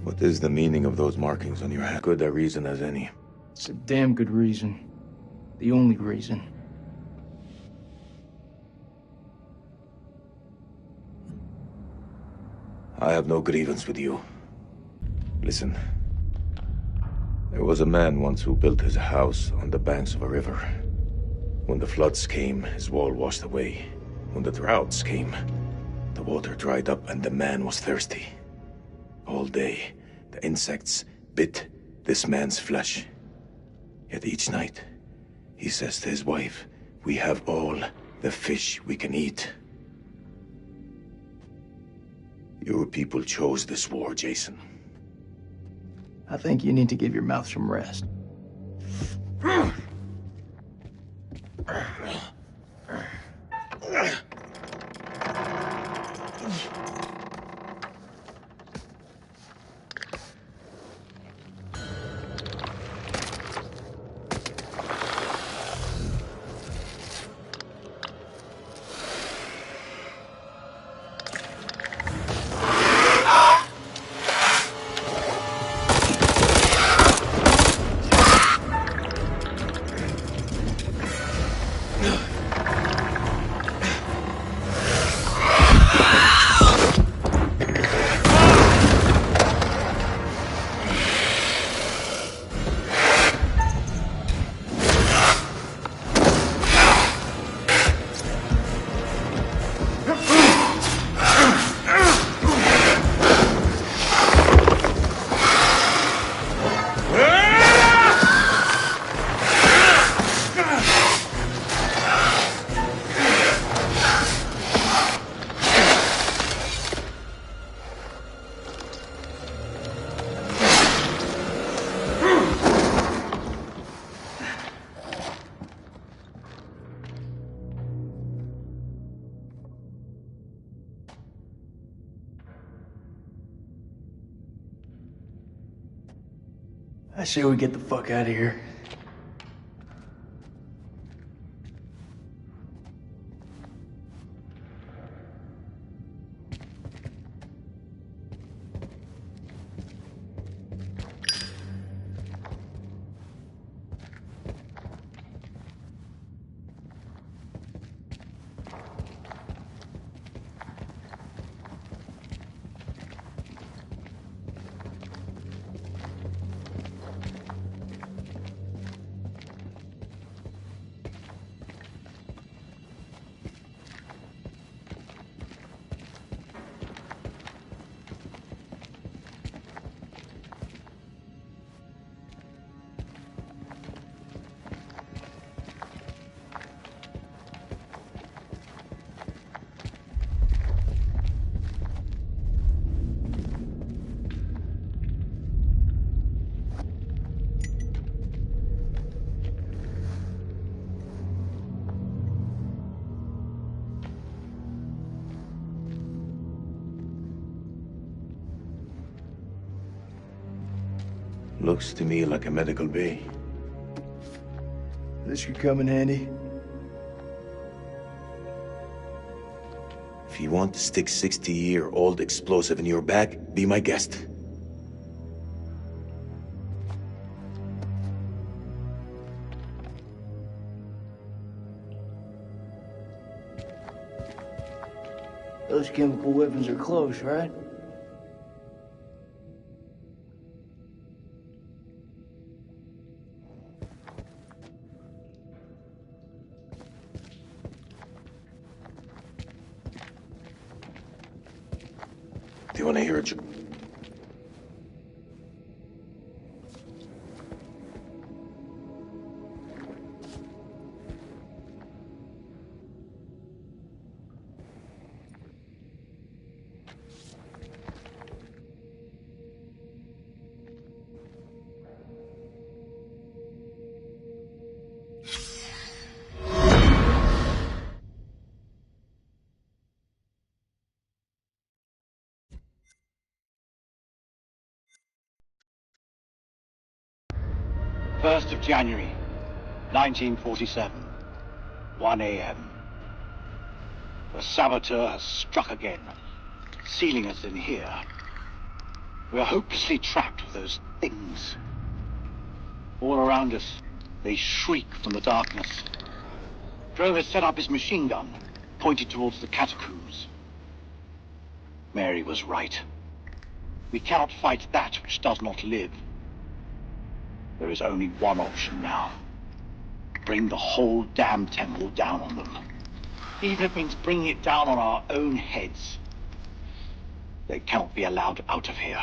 What is the meaning of those markings on your hand? Good a reason as any. It's a damn good reason. The only reason. I have no grievance with you. Listen. There was a man once who built his house on the banks of a river. When the floods came, his wall washed away. When the droughts came, the water dried up and the man was thirsty. All day, the insects bit this man's flesh. Yet each night, he says to his wife, "We have all the fish we can eat." Your people chose this war, Jason. I think you need to give your mouth some rest. I say we get the fuck out of here. Looks to me like a medical bay. This could come in handy. If you want to stick 60-year-old explosive in your bag, be my guest. Those chemical weapons are close, right? Do you want to hear a joke? First of January, 1947, 1 a.m. The saboteur has struck again, sealing us in here. We are hopelessly trapped with those things. All around us, they shriek from the darkness. Drove has set up his machine gun, pointed towards the catacombs. Mary was right. We cannot fight that which does not live. There is only one option now. Bring the whole damn temple down on them. Even if it means bringing it down on our own heads. They cannot be allowed out of here.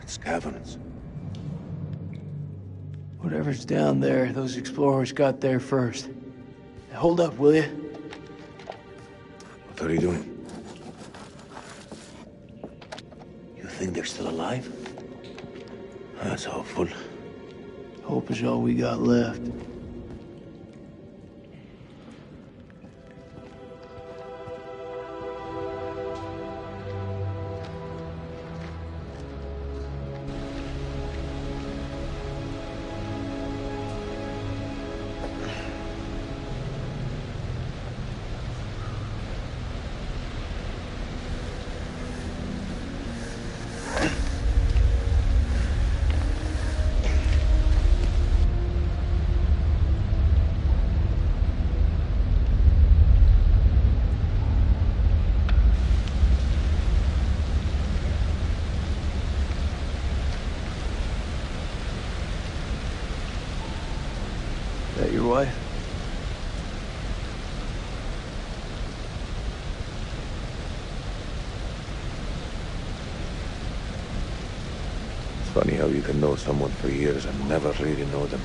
It's caverns. Whatever's down there, those explorers got there first. Hold up, will you? What are you doing? You think they're still alive? That's hopeful. Hope is all we got left. your wife? It's funny how you can know someone for years and never really know them.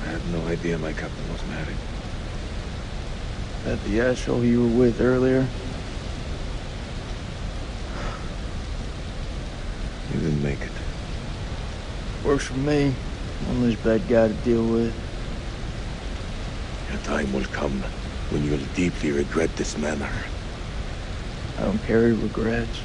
I had no idea my captain was married. That the asshole you were with earlier? You didn't make it. Works for me. One less bad guy to deal with. Your time will come when you'll deeply regret this manner. I don't carry regrets.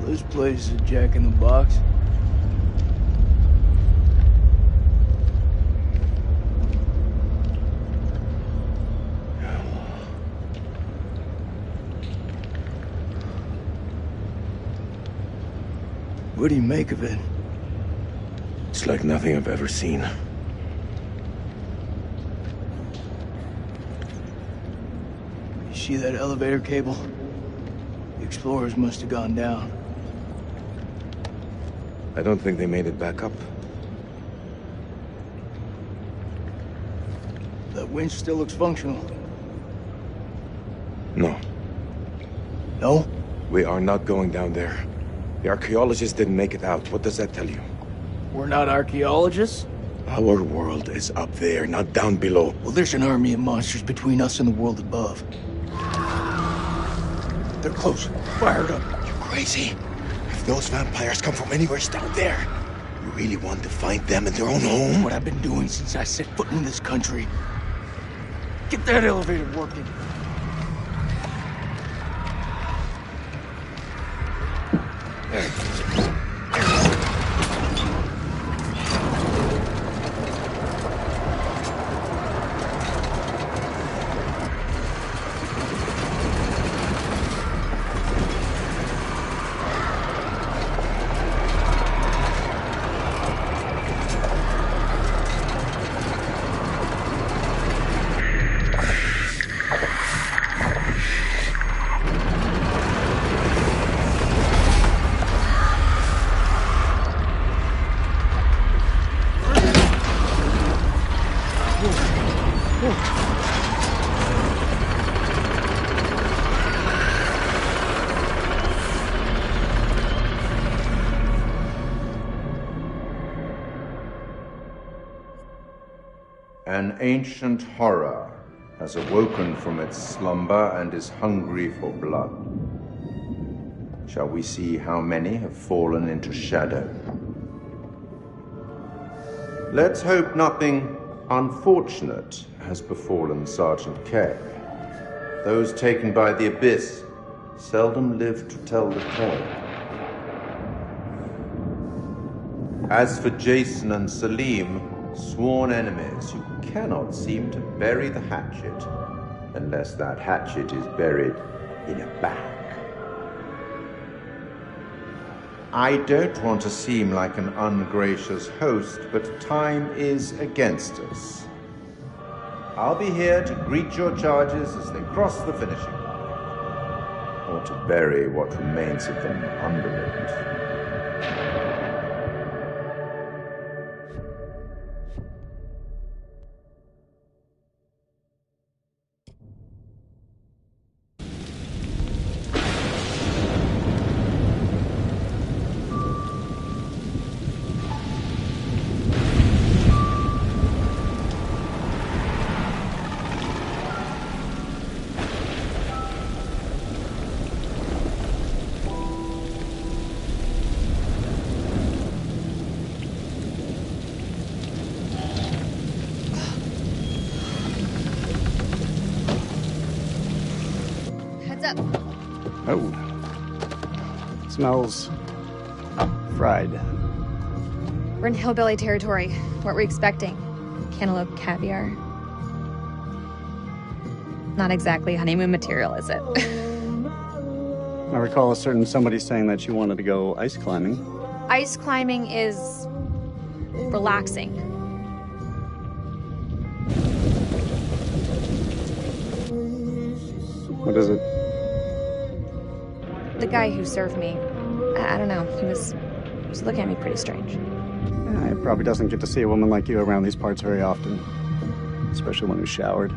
This place is a jack-in-the-box. What do you make of it? It's like nothing I've ever seen. You see that elevator cable? The explorers must have gone down. I don't think they made it back up. That winch still looks functional. No, No? we are not going down there. The archaeologists didn't make it out. What does that tell you? We're not archaeologists? Our world is up there, not down below. Well, there's an army of monsters between us and the world above. They're close. Fired up. You crazy? If those vampires come from anywhere down there, you really want to find them in their own home? What I've been doing since I set foot in this country. Get that elevator working. An ancient horror has awoken from its slumber and is hungry for blood. Shall we see how many have fallen into shadow? Let's hope nothing unfortunate has befallen Sergeant K. Those taken by the abyss seldom live to tell the tale. As for Jason and Salim, sworn enemies who cannot seem to bury the hatchet unless that hatchet is buried in a bag. I don't want to seem like an ungracious host, but time is against us. I'll be here to greet your charges as they cross the finishing line, or to bury what remains of them under it. Smells fried. We're in hillbilly territory. What were we expecting? Cantaloupe caviar? Not exactly honeymoon material, is it? I recall a certain somebody saying that you wanted to go ice climbing. Ice climbing is relaxing. What is it? The guy who served me, I don't know, he was looking at me pretty strange. He probably doesn't get to see a woman like you around these parts very often, especially when he's showered.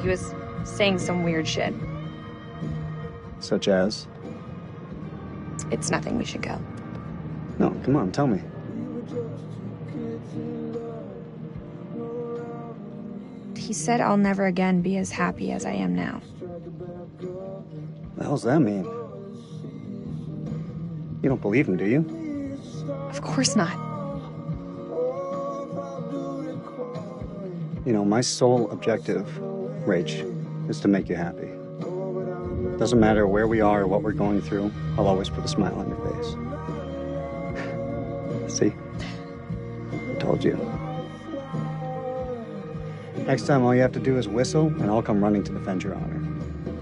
He was saying some weird shit. Such as? It's nothing, we should go. No, come on, tell me. He said I'll never again be as happy as I am now. What the hell's that mean? You don't believe him, do you? Of course not. You know, my sole objective, Rach, is to make you happy. Doesn't matter where we are or what we're going through, I'll always put a smile on your face. See? I told you. Next time, all you have to do is whistle, and I'll come running to defend your honor.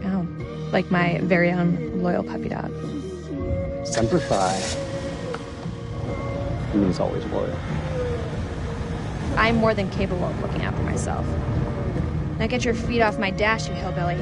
Oh, like my very own loyal puppy dog. Semper Fi. It means always loyal. I'm more than capable of looking out for myself. Now get your feet off my dash, you hillbilly.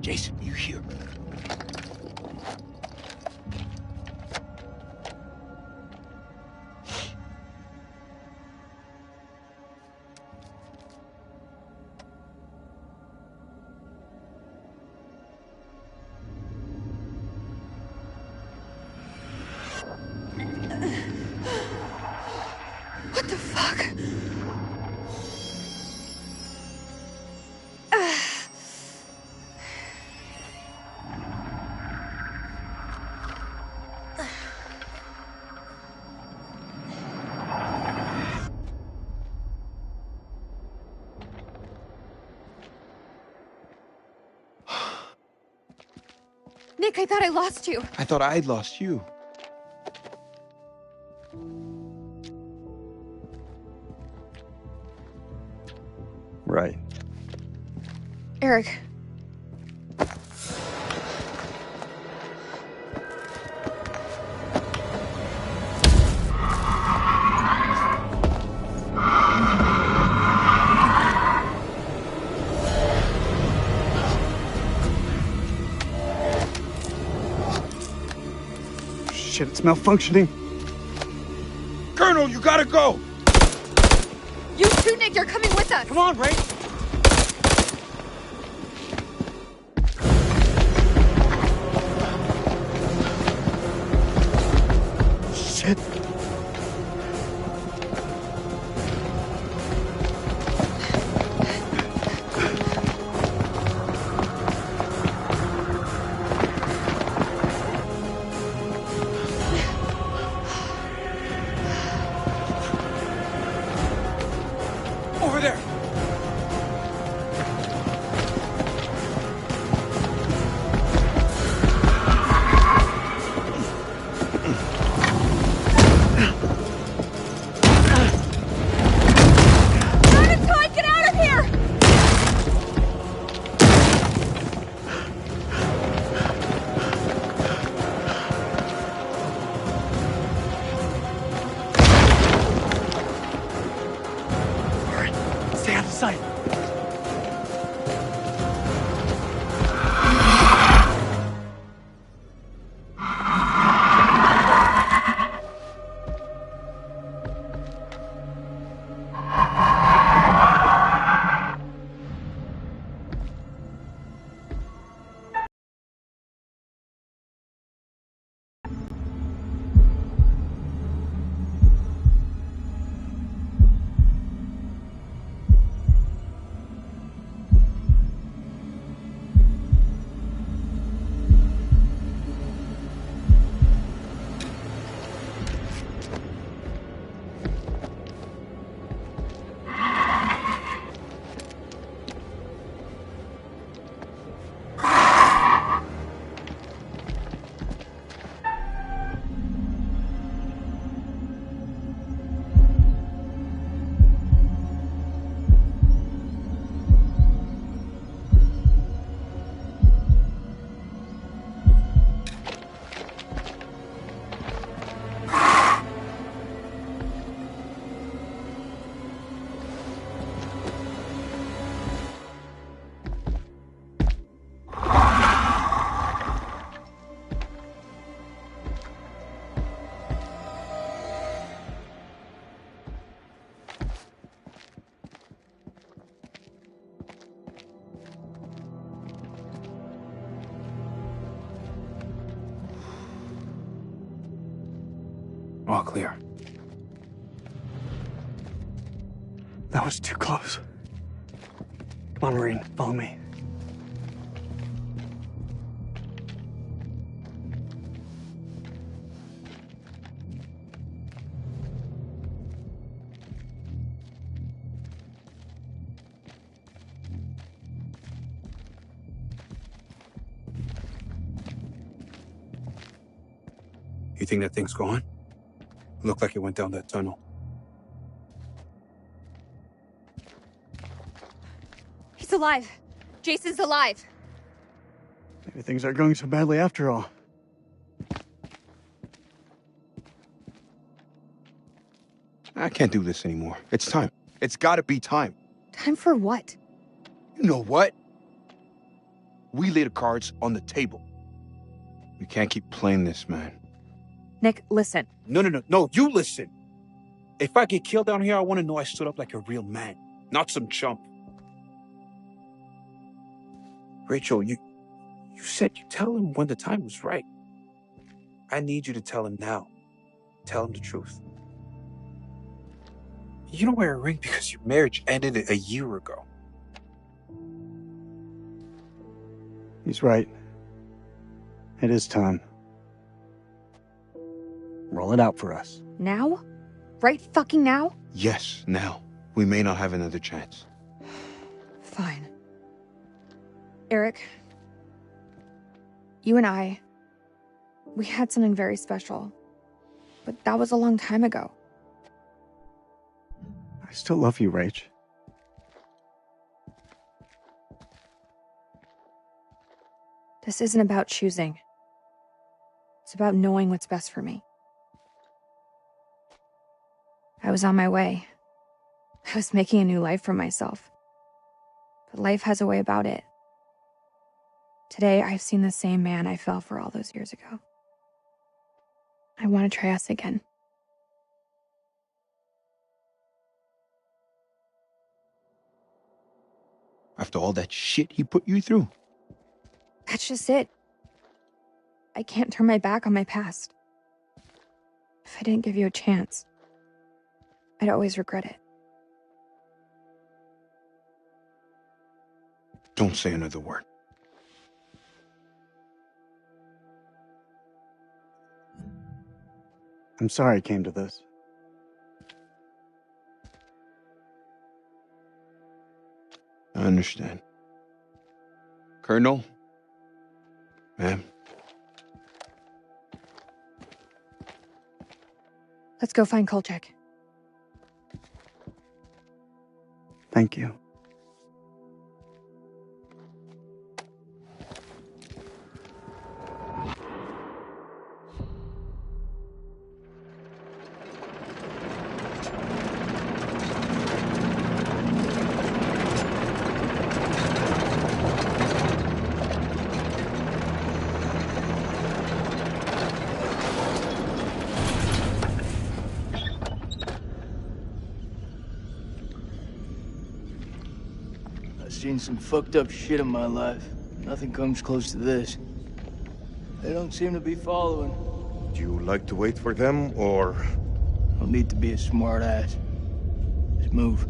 Jason, you here? What the fuck? Nick, I thought I lost you. I thought I'd lost you. Right. Eric. Shit, it's malfunctioning. Colonel, you gotta go! You too, Nick, you're coming with us. Come on, Ray! Shit! Over there! Get out of here! Stay out of sight. clear. That was too close. Come on, Marine, follow me. You think that thing's gone? Looked like it went down that tunnel. He's alive. Jason's alive. Maybe things aren't going so badly after all. I can't do this anymore. It's time. It's gotta be time. Time for what? You know what? We lay the cards on the table. We can't keep playing this, man. Nick, listen. No, you listen. If I get killed down here, I want to know I stood up like a real man, not some chump. Rachel, you said you tell him when the time was right. I need you to tell him now. Tell him the truth. You don't wear a ring because your marriage ended a year ago. He's right. It is time. Roll it out for us. Now? Right fucking now? Yes, now. We may not have another chance. Fine. Eric, you and I, we had something very special. But that was a long time ago. I still love you, Rach. This isn't about choosing. It's about knowing what's best for me. I was on my way. I was making a new life for myself. But life has a way about it. Today, I've seen the same man I fell for all those years ago. I want to try us again. After all that shit he put you through? That's just it. I can't turn my back on my past. If I didn't give you a chance, I'd always regret it. Don't say another word. I'm sorry it came to this. I understand. Colonel? Ma'am? Let's go find Kolchak. Thank you. I've seen some fucked up shit in my life. Nothing comes close to this. They don't seem to be following. Do you like to wait for them, or...? Don't need to be a smart ass. Just move.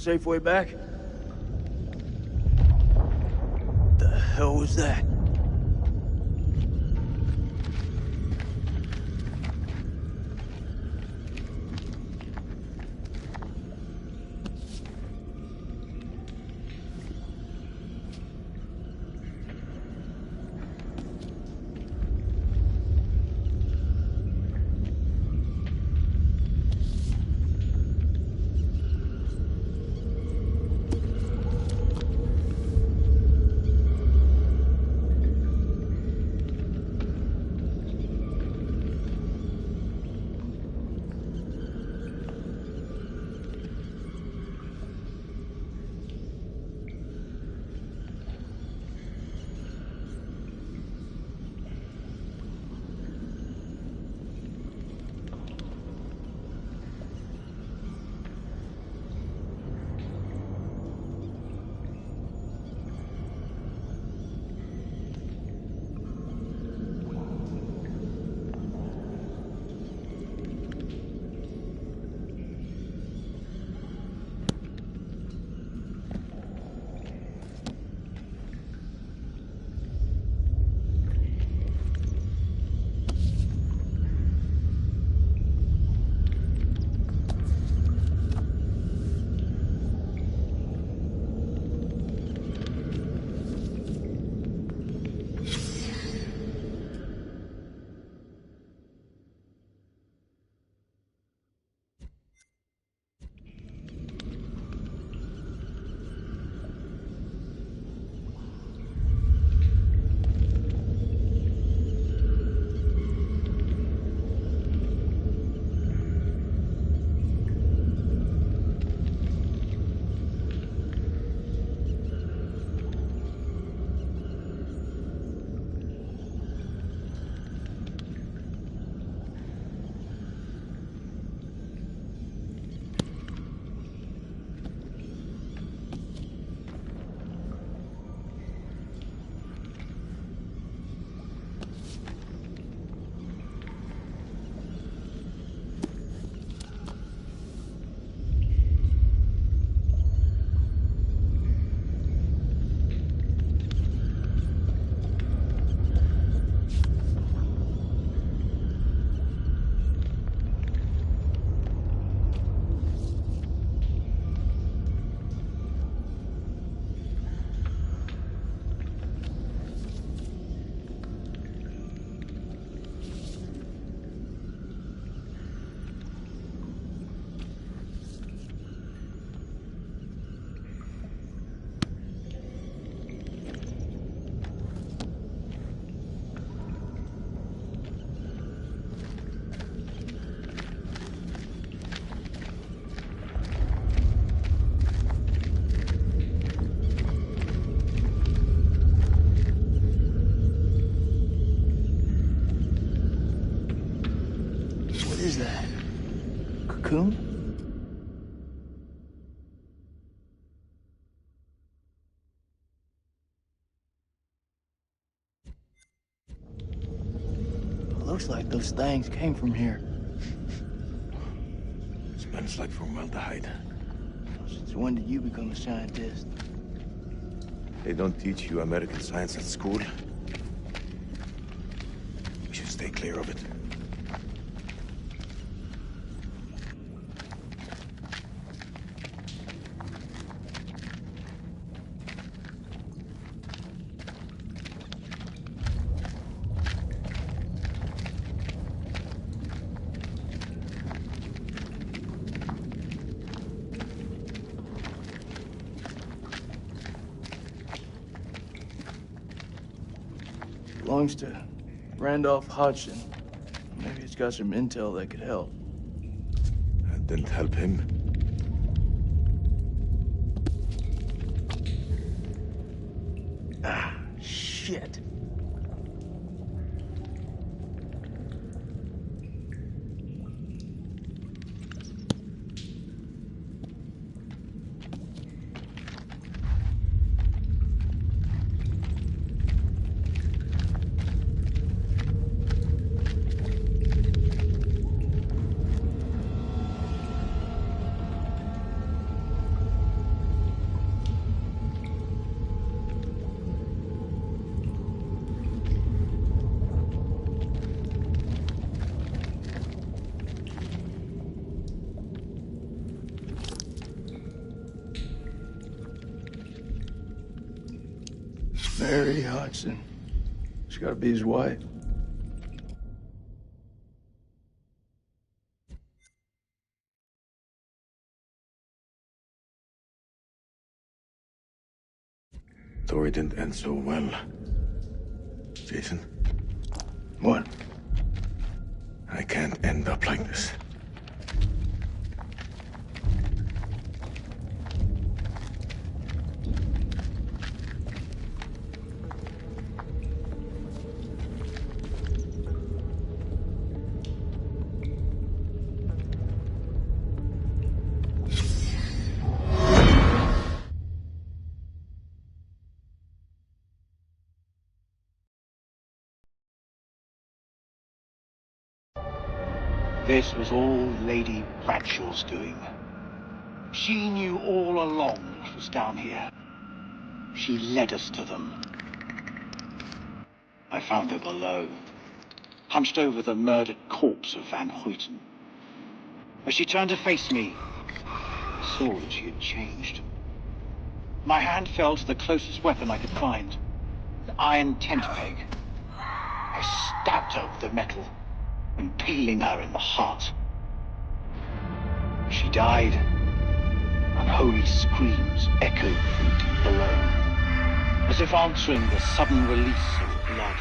safe way back? The hell was that? is that? Cocoon? Looks like those things came from here. Smells like formaldehyde. Since when did you become a scientist? They don't teach you American science at school. We should stay clear of it. Belongs to Randolph Hodgson. Maybe it's got some intel that could help. That didn't help him. Ah, shit. Mary Hudson. She's gotta be his wife. Story didn't end so well. Jason, What? I can't end up like this. This was all Lady Bradshaw's doing. She knew all along what was down here. She led us to them. I found her below, hunched over the murdered corpse of Van Hoyten. As she turned to face me, I saw that she had changed. My hand fell to the closest weapon I could find, an iron tent peg. I stabbed her with the metal, impaling her in the heart. She died. Unholy screams echoed from deep below, as if answering the sudden release of blood.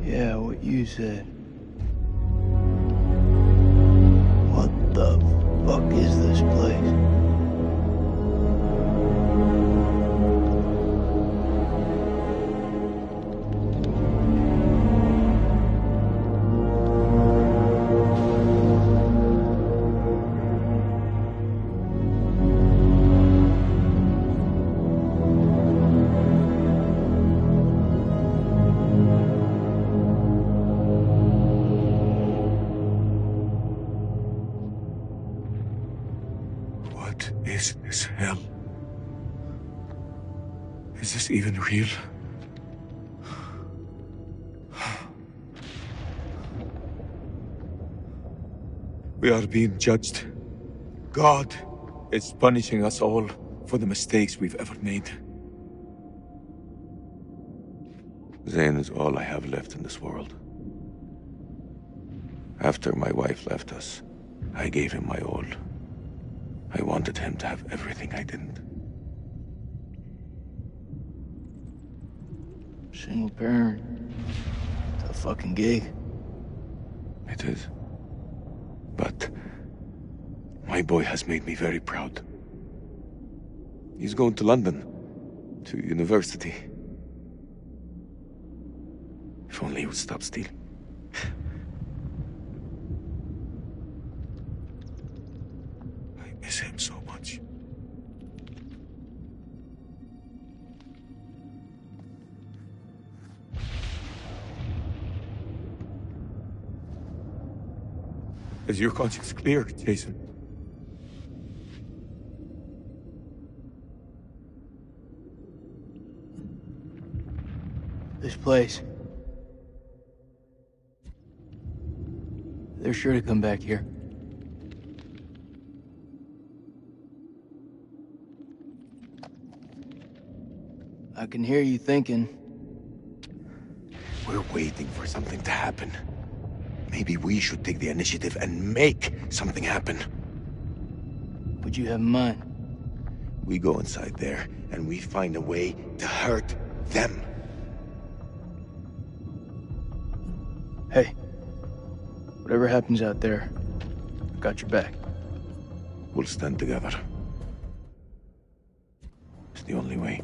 Yeah, what you said. What the fuck is this place? What is this hell? Is this even real? We are being judged. God is punishing us all for the mistakes we've ever made. Zane is all I have left in this world. After my wife left us, I gave him my all. I wanted him to have everything I didn't. Single parent. Tough fucking gig. It is. But my boy has made me very proud. He's going to London, to university. If only he would stop stealing. I miss him so much. Is your conscience clear, Jason? This place. They're sure to come back here. I can hear you thinking. We're waiting for something to happen. Maybe we should take the initiative and make something happen. What you have in mind? We go inside there, and we find a way to hurt them. Hey, whatever happens out there, I've got your back. We'll stand together. It's the only way.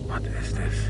What is this?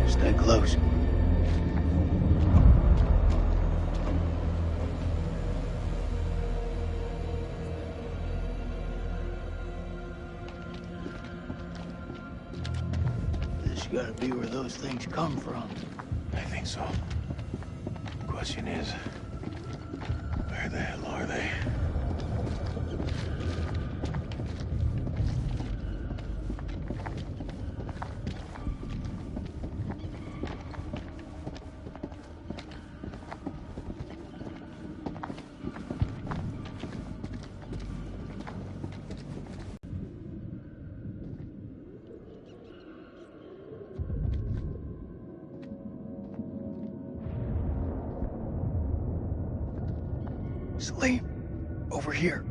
Stay close. This gotta be where those things come from. I think so. Question is, where the hell are they? Salim, over here.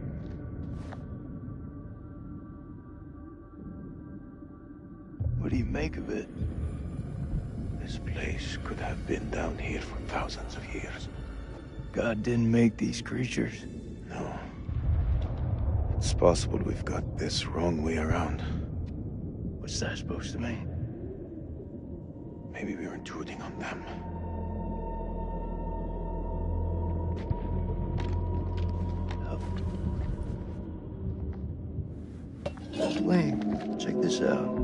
What do you make of it? This place could have been down here for thousands of years. God didn't make these creatures. No. It's possible we've got this wrong way around. What's that supposed to mean? Maybe we're intruding on them. Salim, check this out.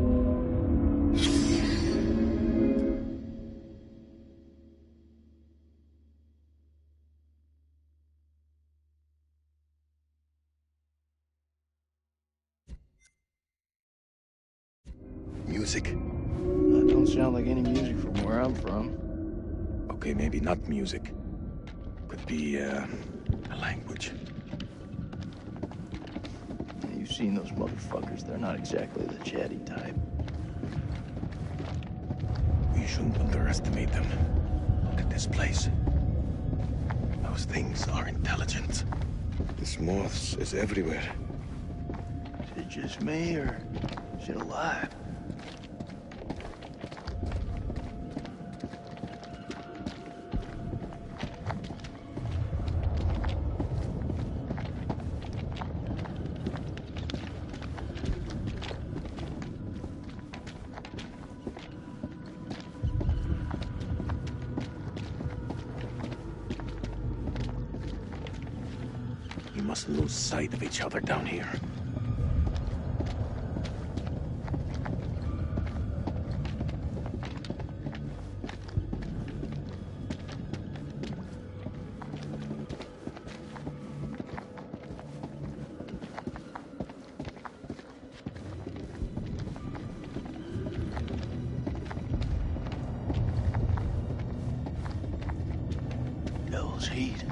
Music. That don't sound like any music from where I'm from. Okay, maybe not music. Could be, a language. You've seen those motherfuckers. They're not exactly the chatty type. We shouldn't underestimate them. Look at this place. Those things are intelligent. This moths is everywhere. Is it just me, or is it alive? We mustn't lose sight of each other down here. Hell's heat.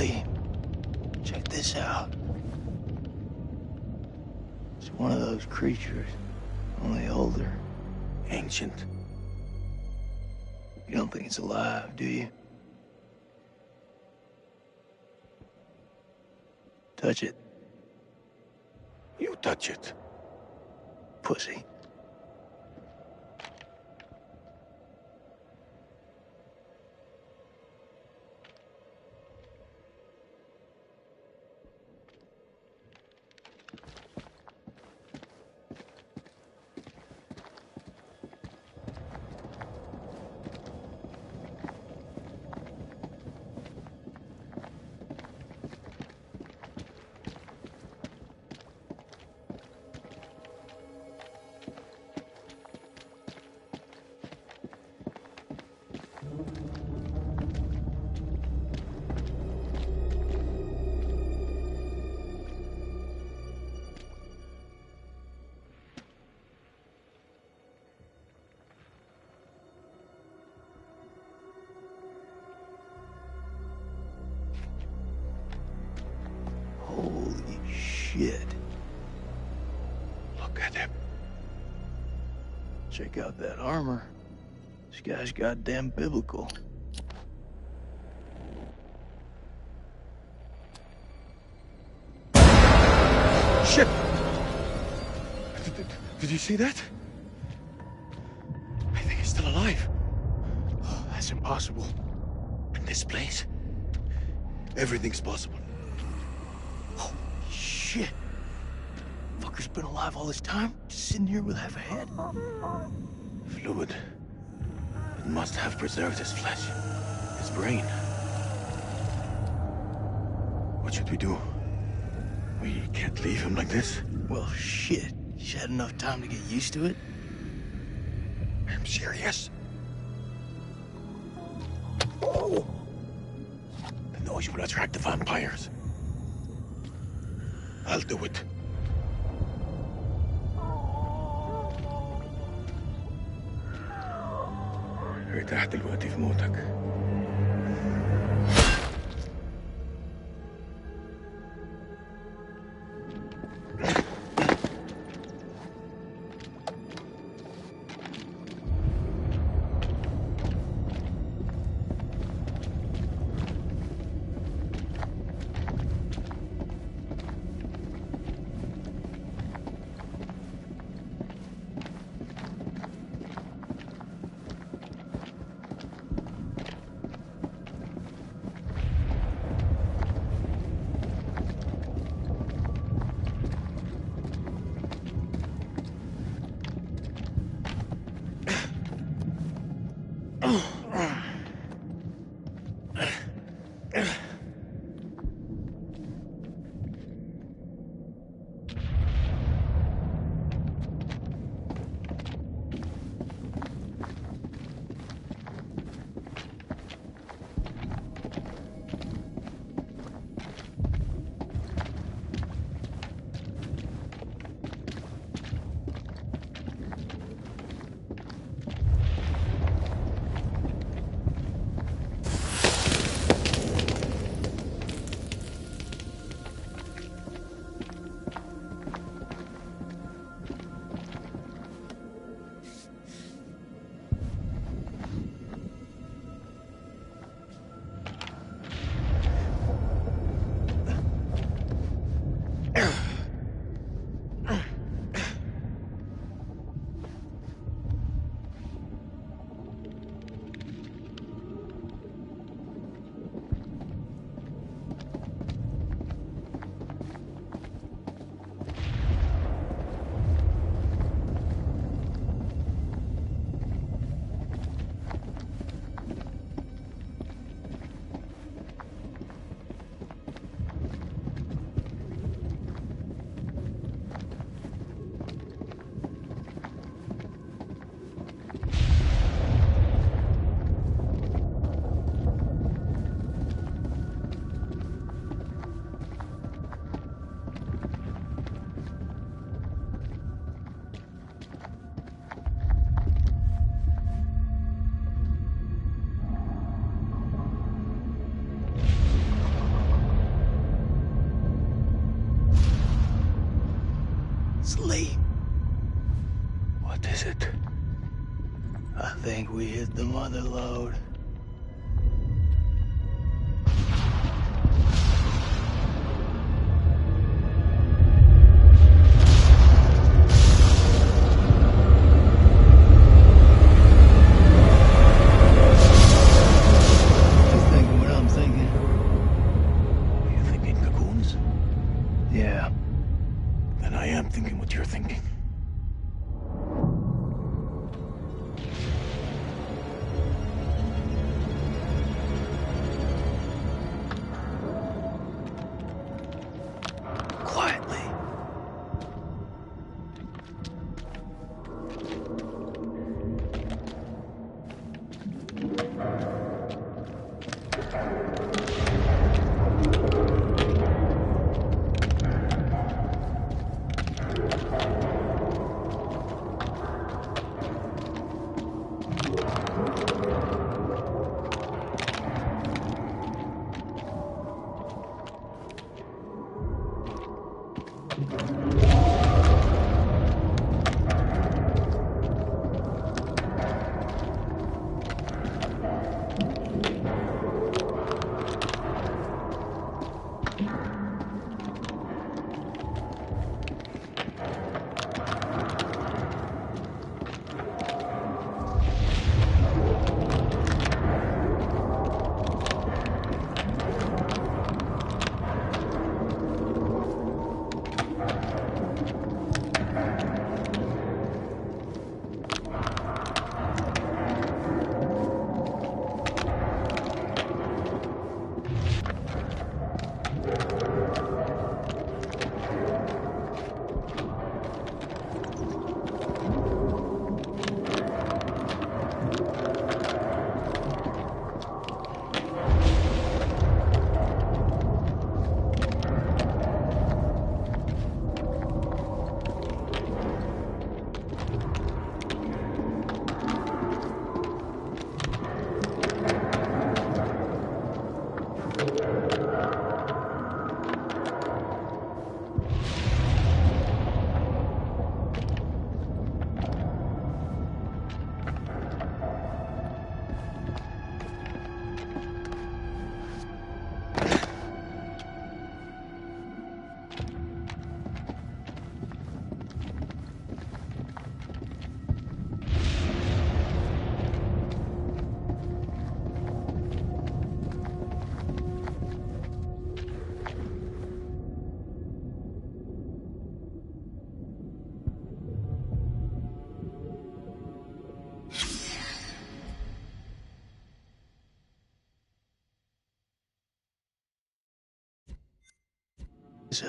Hey, check this out. It's one of those creatures, only older. Ancient. You don't think it's alive, do you? Touch it, You touch it. pussy. Holy shit. Look at him. Check out that armor. This guy's goddamn biblical. Shit! Did you see that? I think he's still alive. Oh, that's impossible. In this place, everything's possible. Holy shit. Fucker's been alive all this time? Just sitting here with half a head? Fluid. It must have preserved his flesh, his brain. What should we do? We can't leave him like this. Well, shit. He's had enough time to get used to it. I'm serious. Oh! The noise will attract the vampires. I'll do it. ارتحت دلوقتي في موتك. Sleep. What is it? I think we hit the mother lode. You thinking what I'm thinking? Are you thinking cocoons? Yeah. Then I am thinking what you're thinking. Quietly.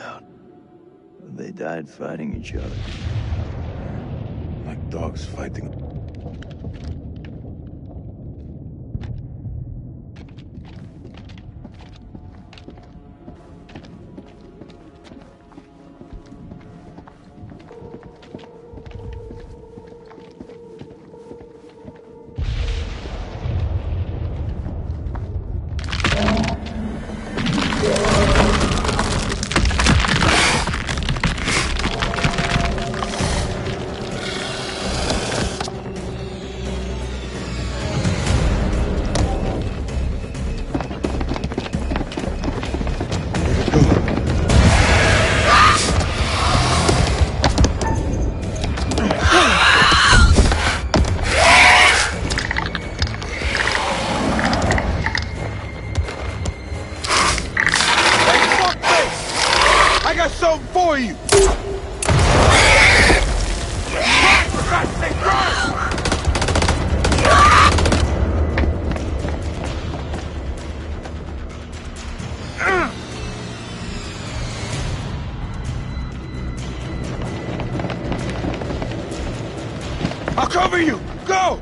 Out. They died fighting each other. Like dogs fighting. I got something for you! Run, for God's sake, run! I'll cover you! Go!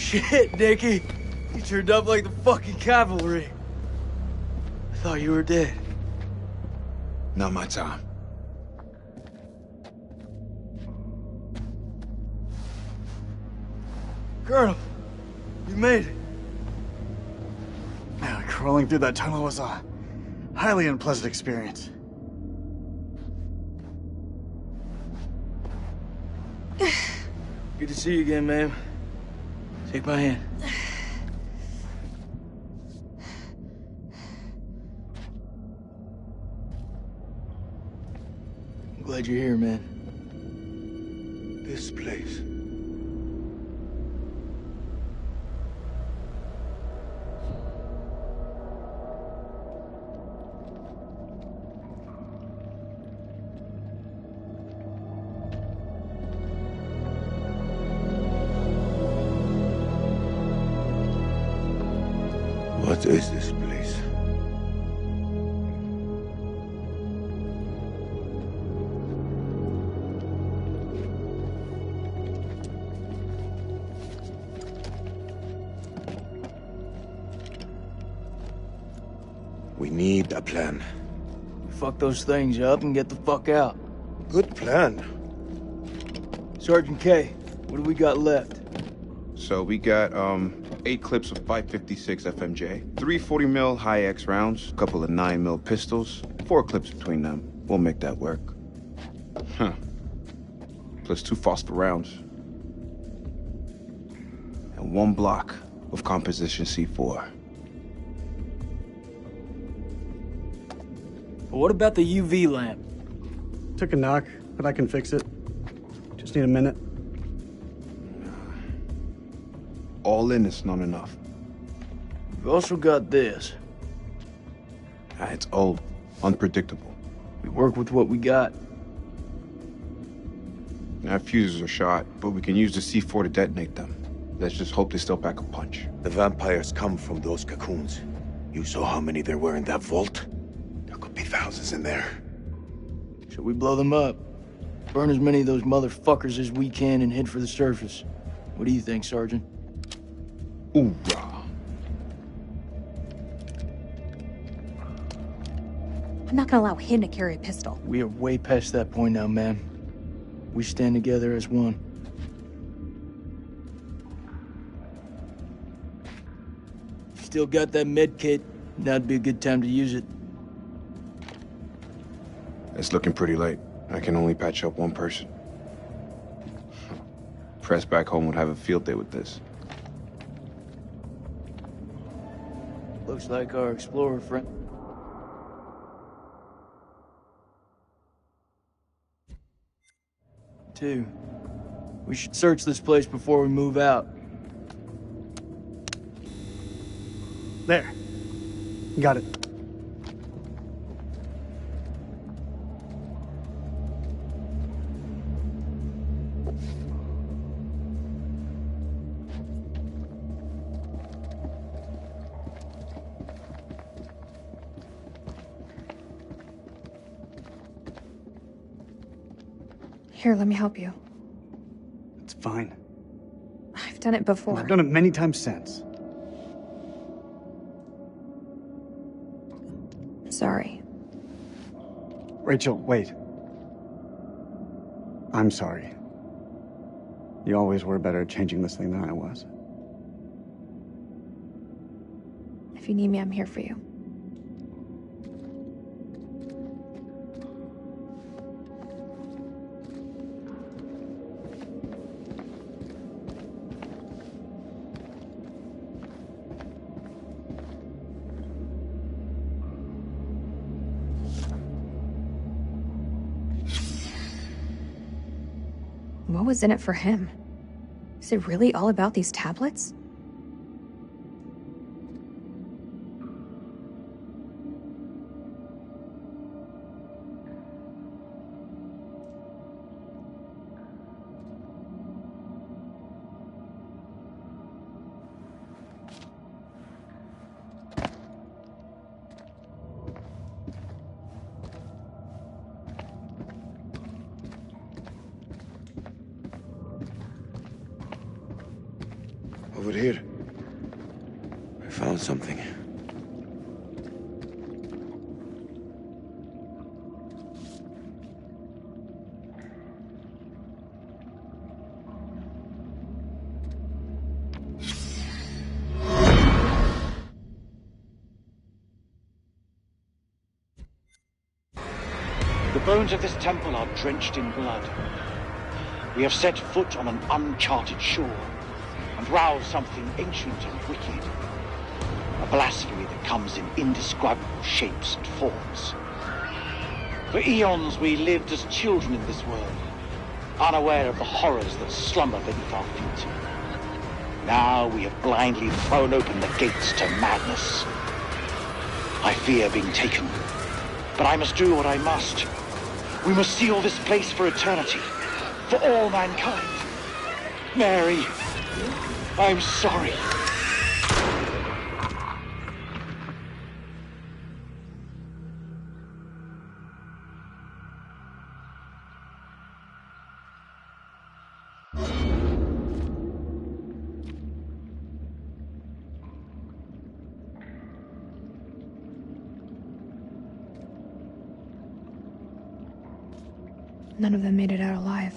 Shit, Dickie. You turned up like the fucking cavalry. I thought you were dead. Not my time. Colonel, you made it. Man, crawling through that tunnel was a highly unpleasant experience. Good to see you again, ma'am. Take my hand. I'm glad you're here, man. This place. What is this place? We need a plan. Fuck those things up and get the fuck out. Good plan. Sergeant K, what do we got left? So we got 8 clips of 556 FMJ, 3 40 mil high X rounds, a couple of 9 mil pistols, 4 clips between them. We'll make that work. Huh. Plus 2 phosphor rounds. And 1 block of composition C4. What about the UV lamp? Took a knock, but I can fix it. Just need a minute. All in is not enough. We've also got this. It's old, unpredictable. We work with what we got. Our fuses are shot, but we can use the C4 to detonate them. Let's just hope they still pack a punch. The vampires come from those cocoons. You saw how many there were in that vault? There could be thousands in there. Should we blow them up? Burn as many of those motherfuckers as we can and head for the surface. What do you think, Sergeant? Hoorah. I'm not gonna allow him to carry a pistol. We are way past that point now, ma'am. We stand together as one. You still got that med kit? Now'd be a good time to use it. It's looking pretty late. I can only patch up 1 person. Press back home would have a field day with this. Looks like our explorer friend. Two. We should search this place before we move out. There. Got it. Here, let me help you. It's fine. I've done it before. I've done it many times since. Sorry. Rachel, wait. I'm sorry. You always were better at changing this thing than I was. If you need me, I'm here for you. What was in it for him? Is it really all about these tablets? Over here. I found something. The bones of this temple are drenched in blood. We have set foot on an uncharted shore and roused something ancient and wicked. A blasphemy that comes in indescribable shapes and forms. For eons we lived as children in this world, unaware of the horrors that slumber beneath our feet. Now we have blindly thrown open the gates to madness. I fear being taken, but I must do what I must. We must seal this place for eternity, for all mankind. Mary, I'm sorry. None of them made it out alive.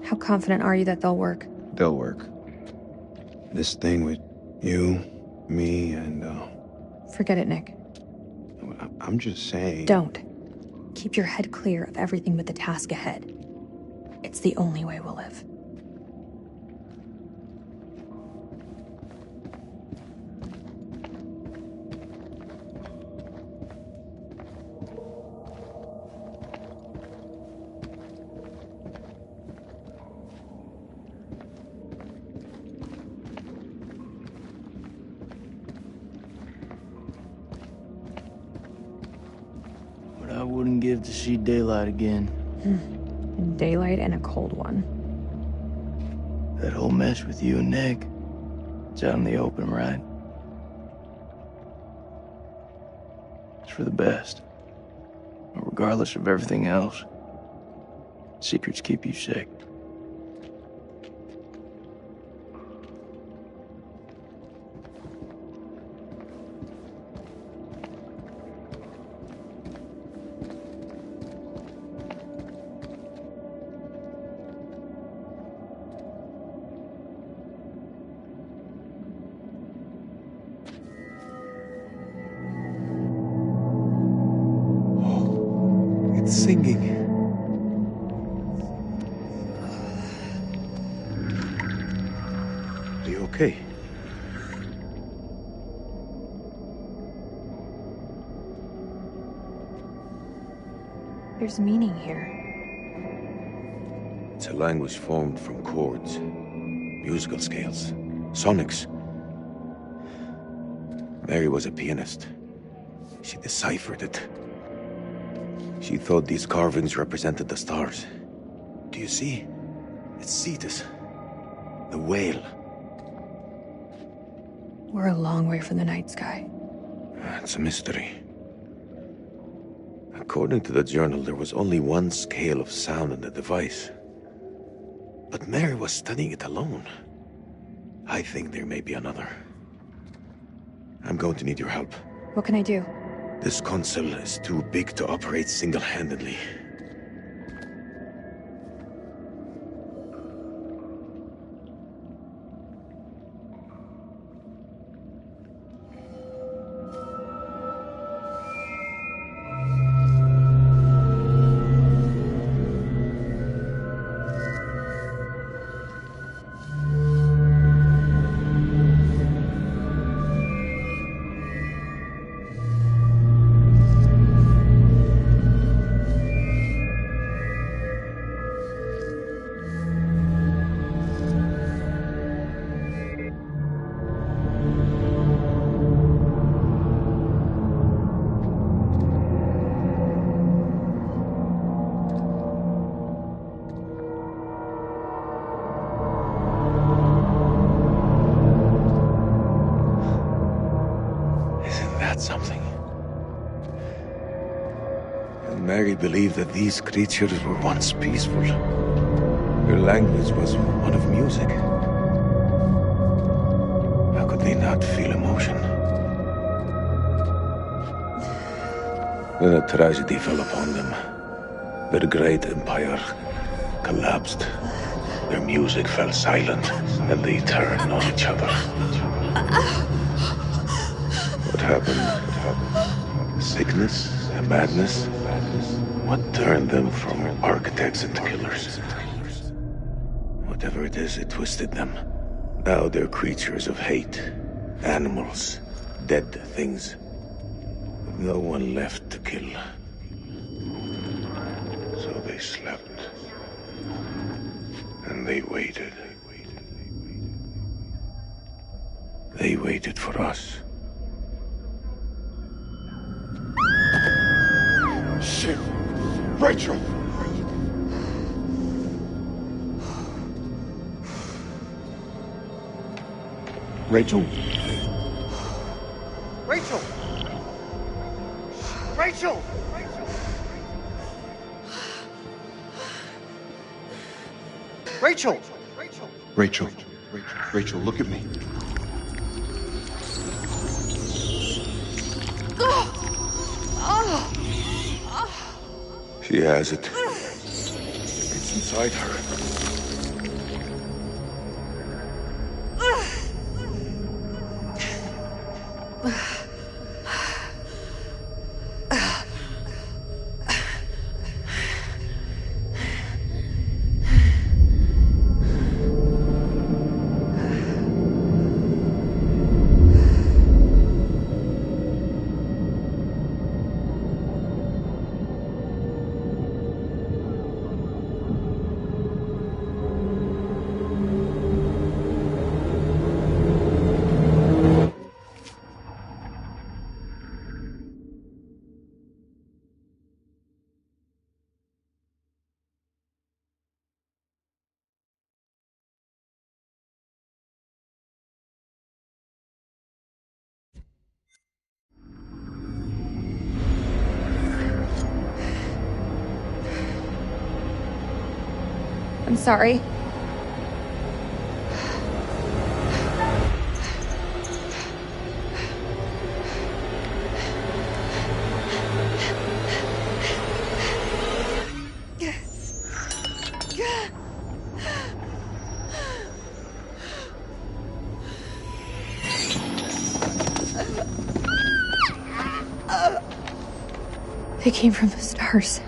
How confident are you that they'll work? They'll work. This thing with you, me, and, Forget it, Nick. I'm just saying... Don't. Keep your head clear of everything but the task ahead. It's the only way we'll live. I wouldn't give to see daylight again. Daylight and a cold one. That whole mess with you and Nick, it's out in the open, right? It's for the best. Regardless of everything else, secrets keep you safe. singing. Are you okay? There's meaning here. It's a language formed from chords, musical scales, sonics. Mary was a pianist. She deciphered it. She thought these carvings represented the stars. Do you see? It's Cetus, the whale. We're a long way from the night sky. It's a mystery. According to the journal, there was only one scale of sound in the device. But Mary was studying it alone. I think there may be another. I'm going to need your help. What can I do? This console is too big to operate single-handedly. Something. And Mary believed that these creatures were once peaceful. Their language was one of music. How could they not feel emotion? Then a tragedy fell upon them. Their great empire collapsed. Their music fell silent, and they turned on each other. What happened? Sickness? Madness? What turned them from architects into killers? Whatever it is, it twisted them. Now they're creatures of hate. Animals. Dead things. With no one left to kill. So they slept. And they waited. They waited for us. Shit! Rachel! Rachel? Rachel! Rachel! Rachel! Rachel. Rachel, look at me. She has it. It's inside her. I'm sorry. They came from the stars.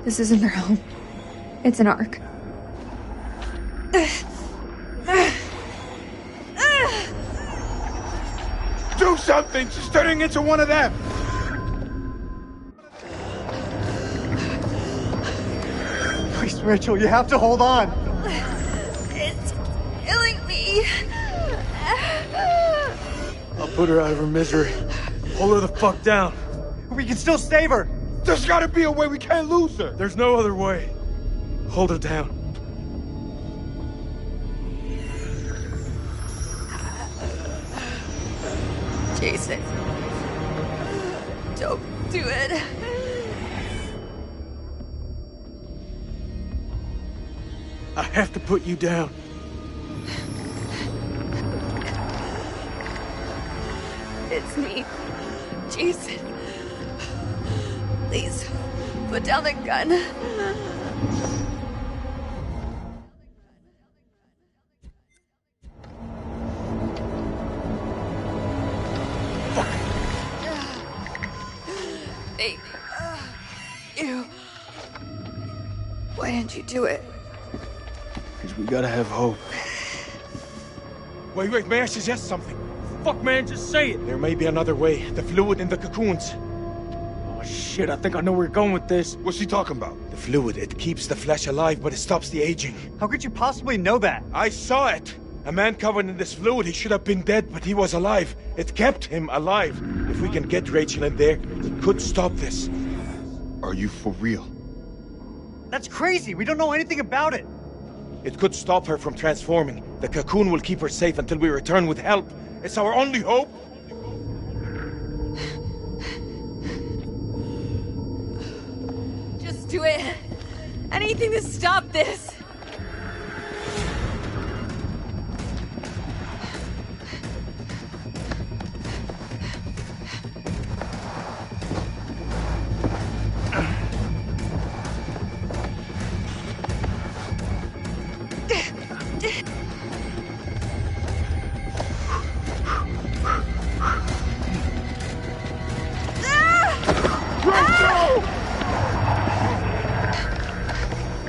This isn't their home. It's an ark. Do something! She's turning into one of them! Please, Rachel, you have to hold on. It's killing me. I'll put her out of her misery. Hold her the fuck down. We can still save her. There's gotta be a way, we can't lose her! There's no other way. Hold her down. Jason. Don't do it. I have to put you down. It's me, Jason. Please, put down the gun. Thank you. Why didn't you do it? Because we gotta have hope. Wait, may I suggest something? Fuck, man, just say it. There may be another way. The fluid in the cocoons. Oh, shit, I think I know where you're going with this. What's she talking about? The fluid, it keeps the flesh alive, but it stops the aging. How could you possibly know that? I saw it! A man covered in this fluid, he should have been dead, but he was alive. It kept him alive. If we can get Rachel in there, it could stop this. Are you for real? That's crazy. We don't know anything about it. It could stop her from transforming. The cocoon will keep her safe until we return with help. It's our only hope. Just do it. Anything to stop this.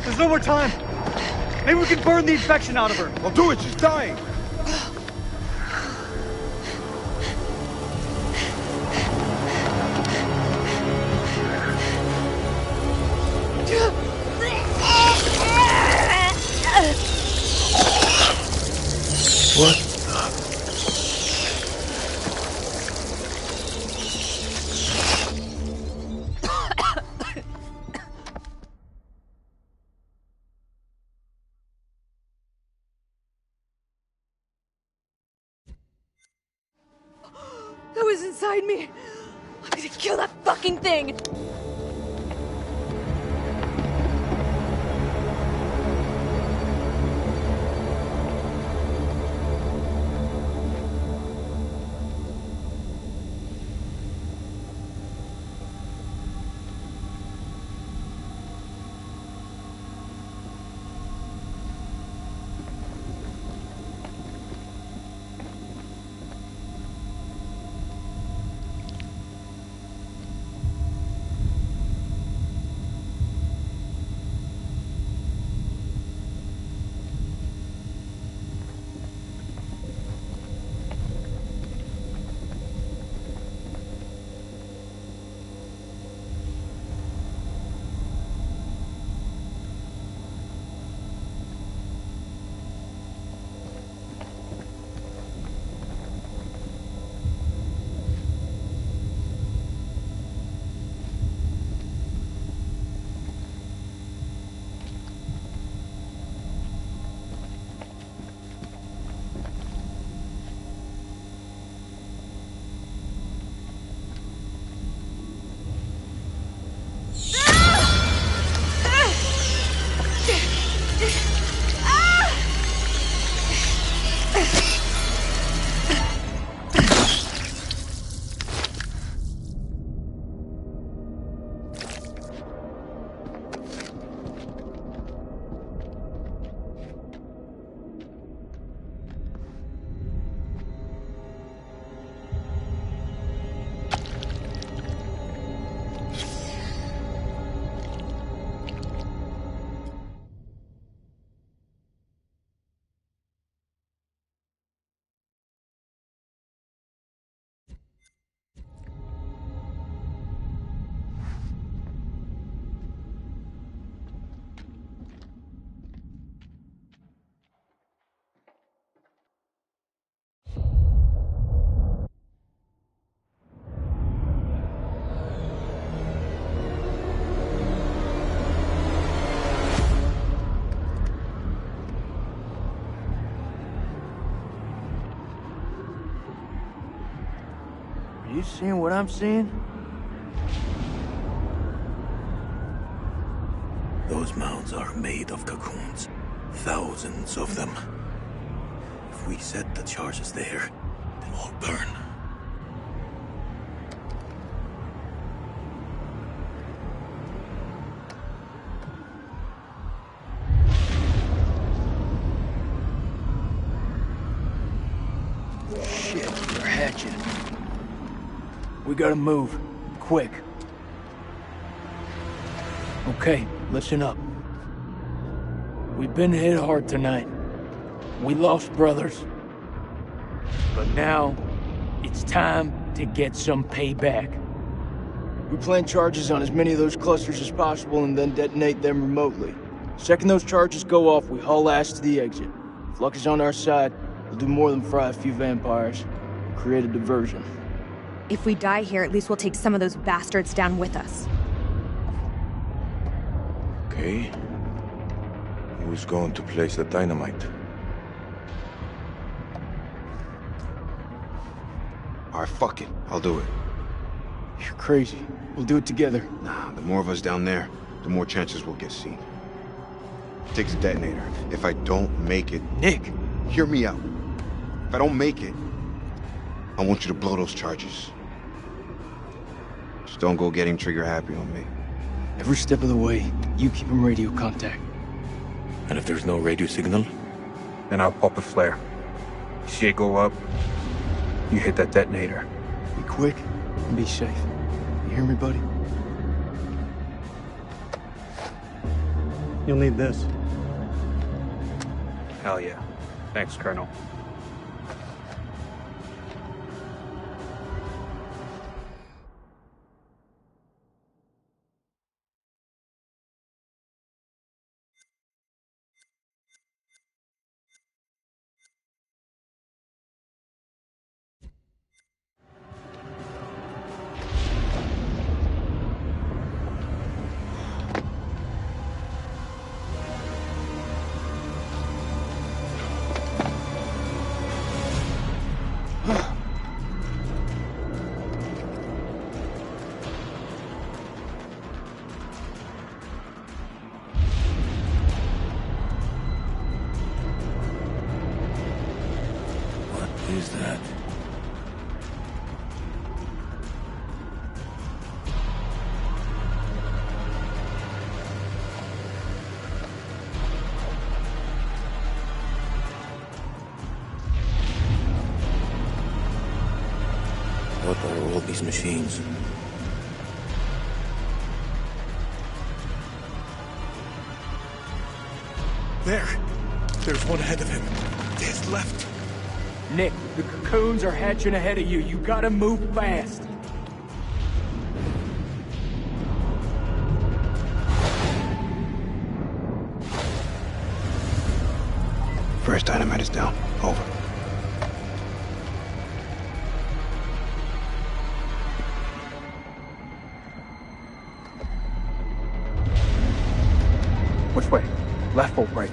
There's no more time. Maybe we can burn the infection out of her. I'll do it, she's dying! What? That was inside me. I'm gonna kill that fucking thing. Are you seeing what I'm seeing? Those mounds are made of cocoons. Thousands of them. If we set the charges there, they'll all burn. Shit, they're hatching. We gotta move. Quick. Okay, listen up. We've been hit hard tonight. We lost brothers. But now, it's time to get some payback. We plan charges on as many of those clusters as possible and then detonate them remotely. Second those charges go off, we haul ass to the exit. If luck is on our side, we'll do more than fry a few vampires. Create a diversion. If we die here, at least we'll take some of those bastards down with us. Okay. Who's going to place the dynamite? Alright, fuck it. I'll do it. You're crazy. We'll do it together. Nah, the more of us down there, the more chances we'll get seen. Take the detonator. If I don't make it... Nick! Hear me out. If I don't make it, I want you to blow those charges. Just don't go getting trigger happy on me. Every step of the way, you keep in radio contact. And if there's no radio signal? Then I'll pop a flare. See it go up, you hit that detonator. Be quick and be safe. You hear me, buddy? You'll need this. Hell yeah. Thanks, Colonel. What is that? What are all these machines? There! There's one ahead of him. To his left. Nick, the cocoons are hatching ahead of you. You gotta move fast. First dynamite is down. Over. Which way? Left or right?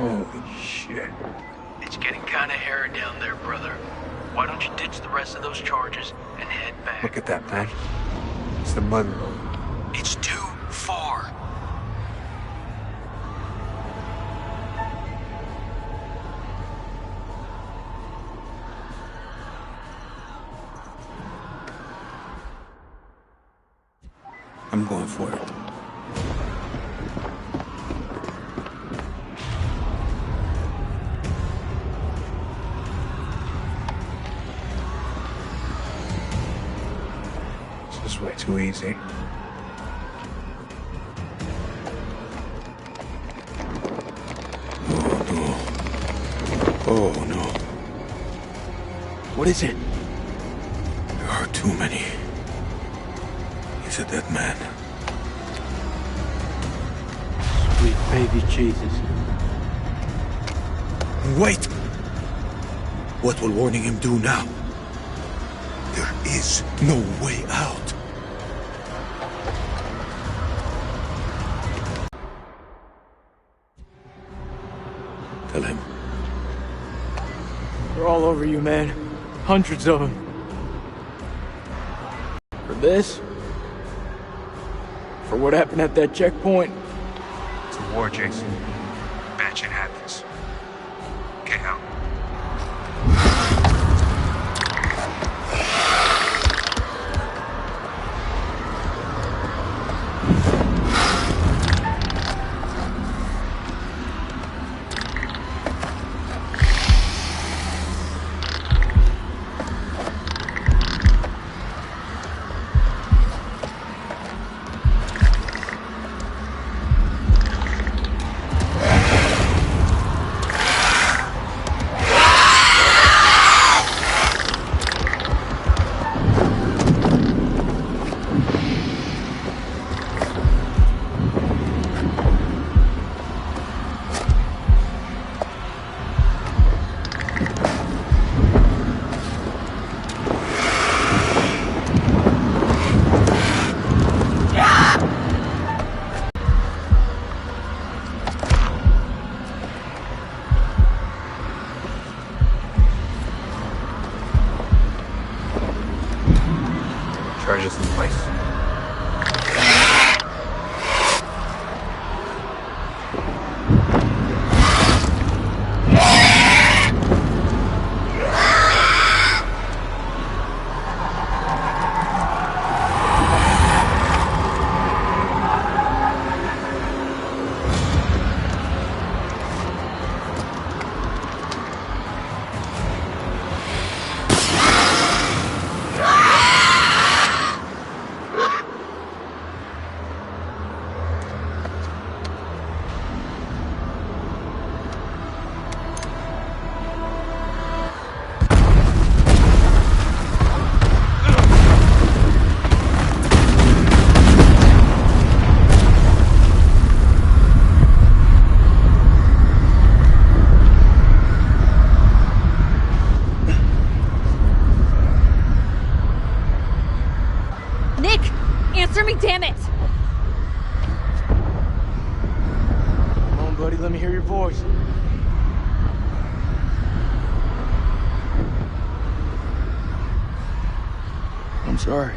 Holy shit. It's getting kinda hairy down there, brother. Why don't you ditch the rest of those charges and head back? Look at that, man. It's the mud road. It's too far. I'm going for it. This is way too easy. Oh no. What is it? There are too many. He's a dead man. Sweet baby Jesus. Wait! What will warning him do now? There is no way out. Tell him. They're all over you, man. Hundreds of them. For this? For what happened at that checkpoint? It's a war, Jason. Bad shit happens. Get out. Charges in place. Answer me, damn it! Come on, buddy, let me hear your voice. I'm sorry.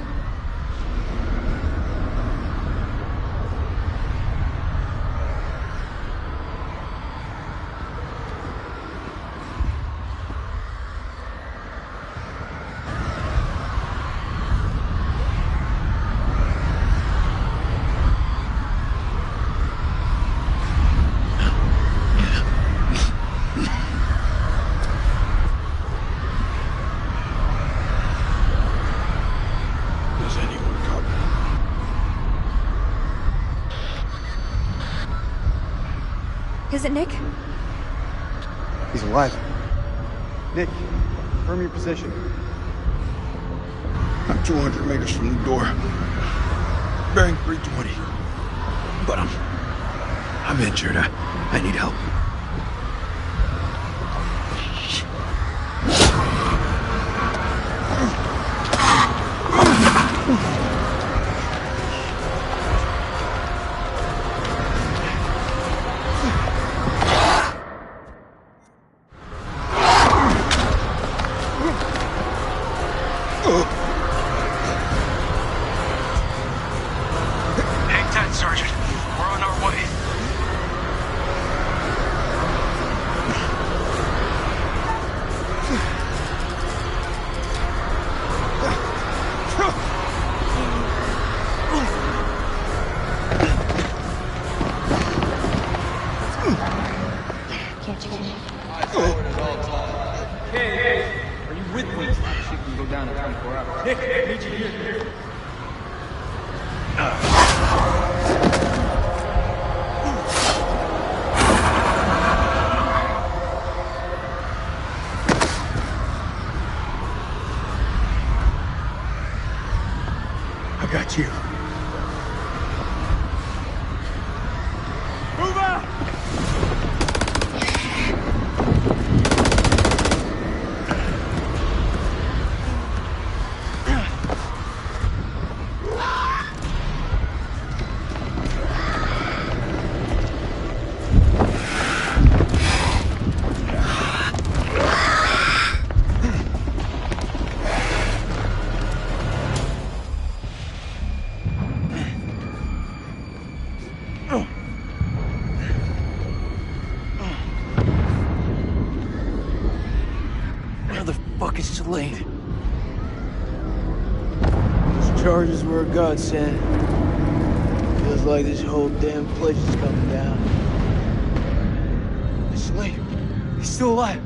Is it Nick? He's alive. Nick, confirm your position. I'm 200 meters from the door. Bearing 320. But I'm injured. I need help. got you. Move out! Late. Those charges were a godsend. Feels like this whole damn place is coming down. Salim, he's still alive.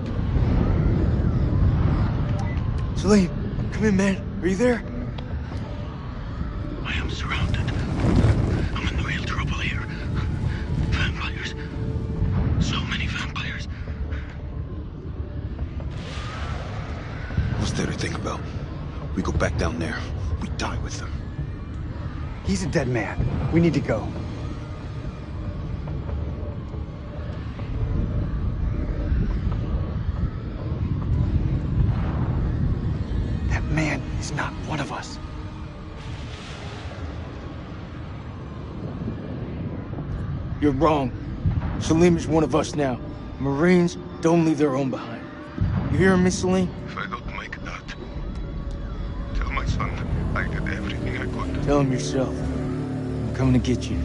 Salim, come in, man. Are you there? I am surrounded. I'm in real trouble here. Vampires. So many vampires. What's there to think about? We go back down there. We die with them. He's a dead man. We need to go. That man is not one of us. You're wrong. Salim is one of us now. Marines don't leave their own behind. You hearing me, Salim? If I don't make that, tell my son I did everything I could. Tell him yourself. I'm coming to get you.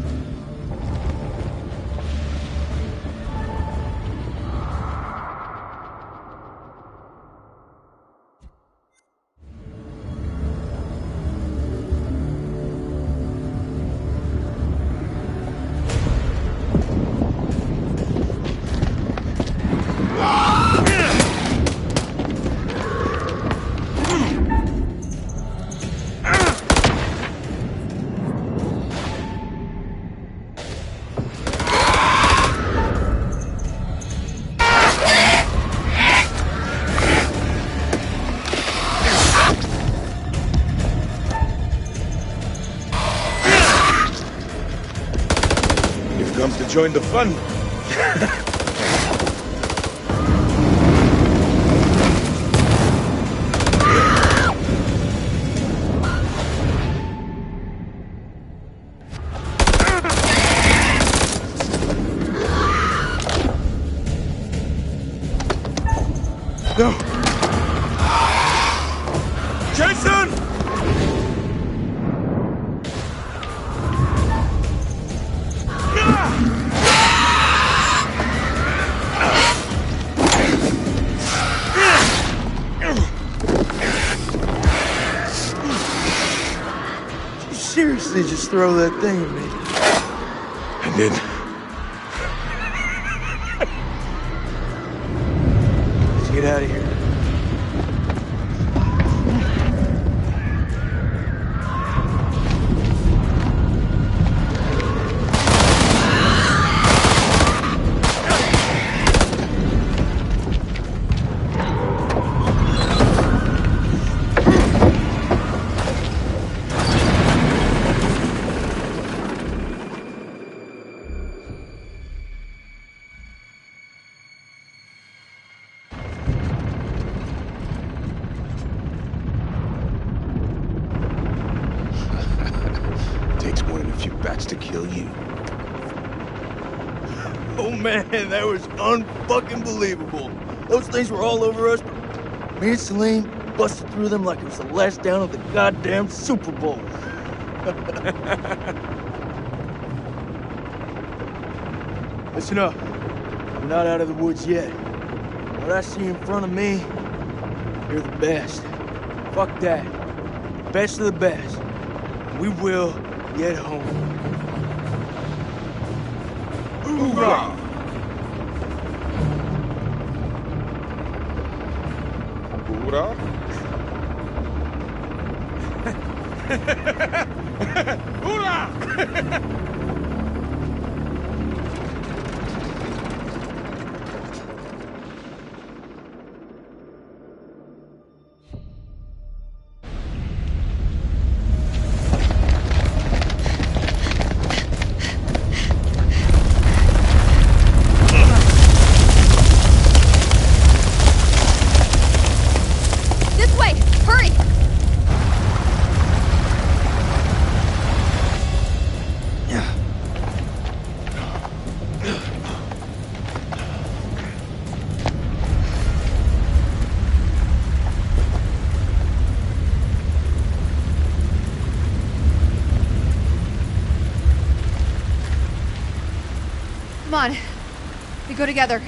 Comes to join the fun. No. Jason! Seriously, just throw that thing at me. I did. Let's get out of here. To kill you. Oh man, that was unfucking believable. Those things were all over us, but me and Salim busted through them like it was the last down of the goddamn Super Bowl. Listen up. We're not out of the woods yet. What I see in front of me, you're the best. Fuck that. Best of the best. We will get home. Hoorah! Hoorah? Hoorah! Come on. We go together.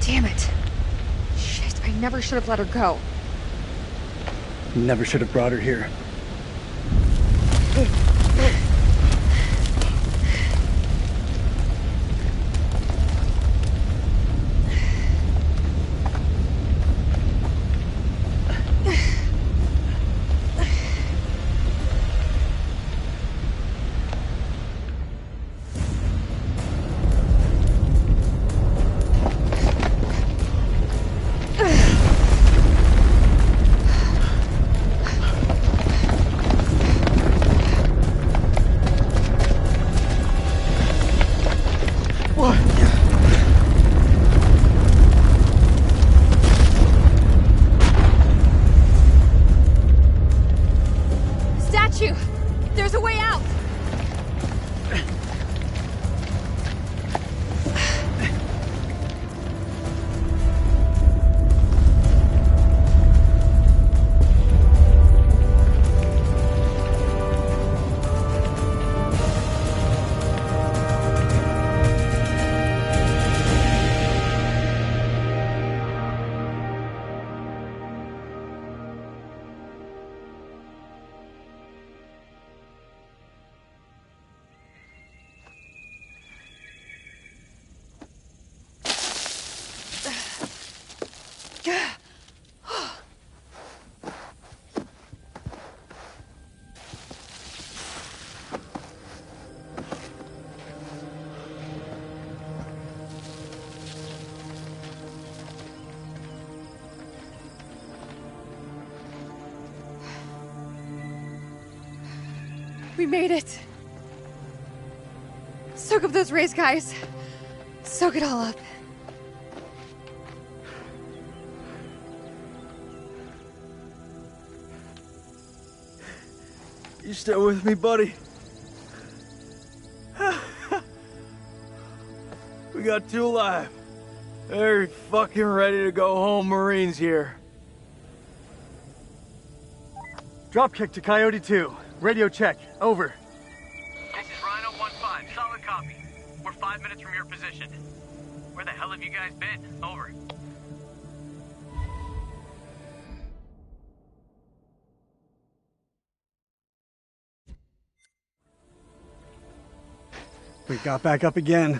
Damn it. Shit, I never should have let her go. Never should have brought her here. Statue! There's a way out! We made it. Soak up those rays, guys. Soak it all up. You still with me, buddy? We got two alive. Very fucking ready to go home, Marines here. Dropkick to Coyote 2. Radio check. Over. This is Rhino 1-5. Solid copy. We're 5 minutes from your position. Where the hell have you guys been? Over. We got back up again.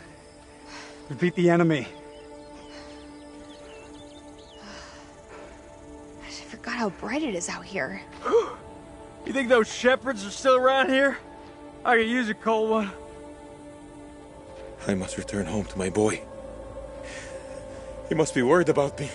We beat the enemy. I forgot how bright it is out here. You think those shepherds are still around here? I could use a cold one. I must return home to my boy. He must be worried about me.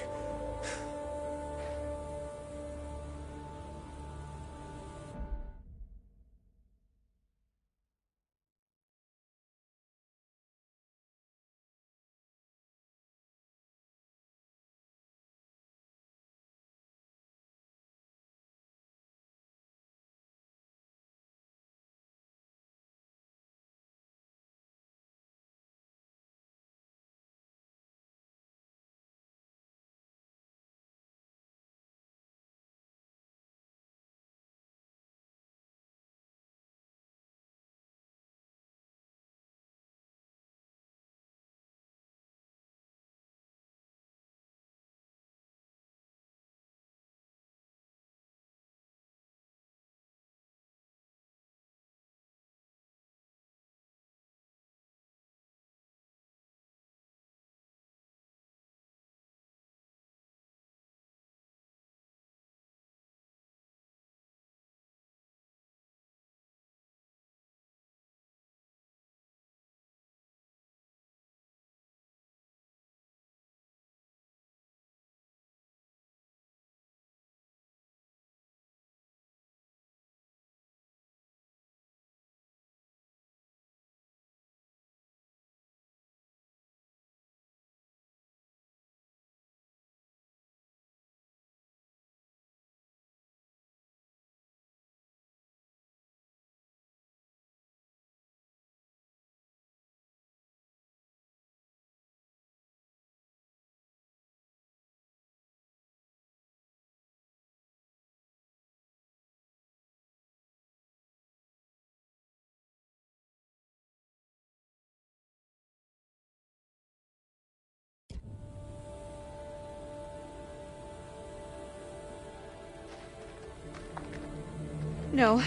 No.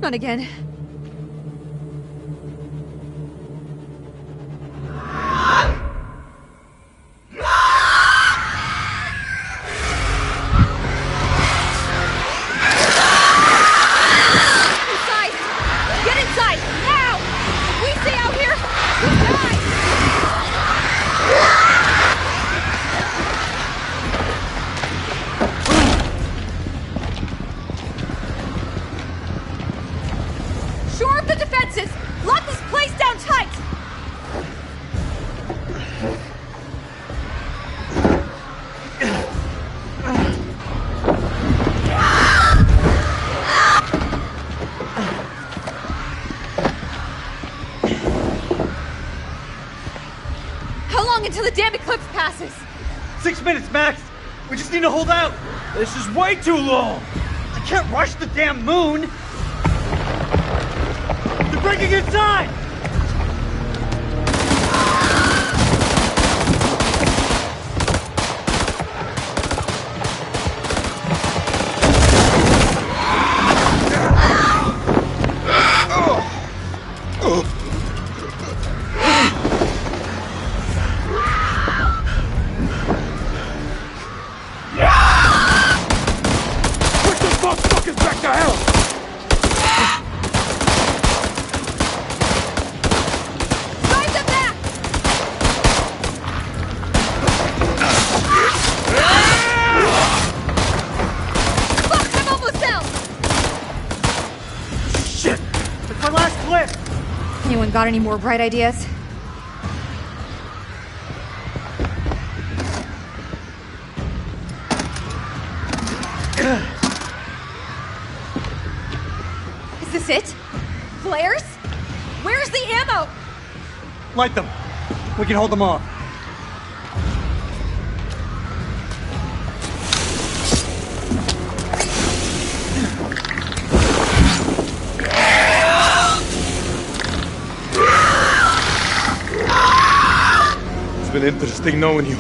Not again. Inside! Get inside! Now! If we stay out here, we die! Shore up the defenses! Lock this place down tight! How long until the damn eclipse passes? 6 minutes, Max! We just need to hold out! This is way too long! I can't rush the damn moon! They're breaking inside! Push those motherfuckers back to hell! Drive them back! Fuck, I'm almost out! Shit! It's my last clip! Anyone got any more bright ideas? Is this it? Flares? Where's the ammo? Light them! We can hold them off. It's been interesting knowing you.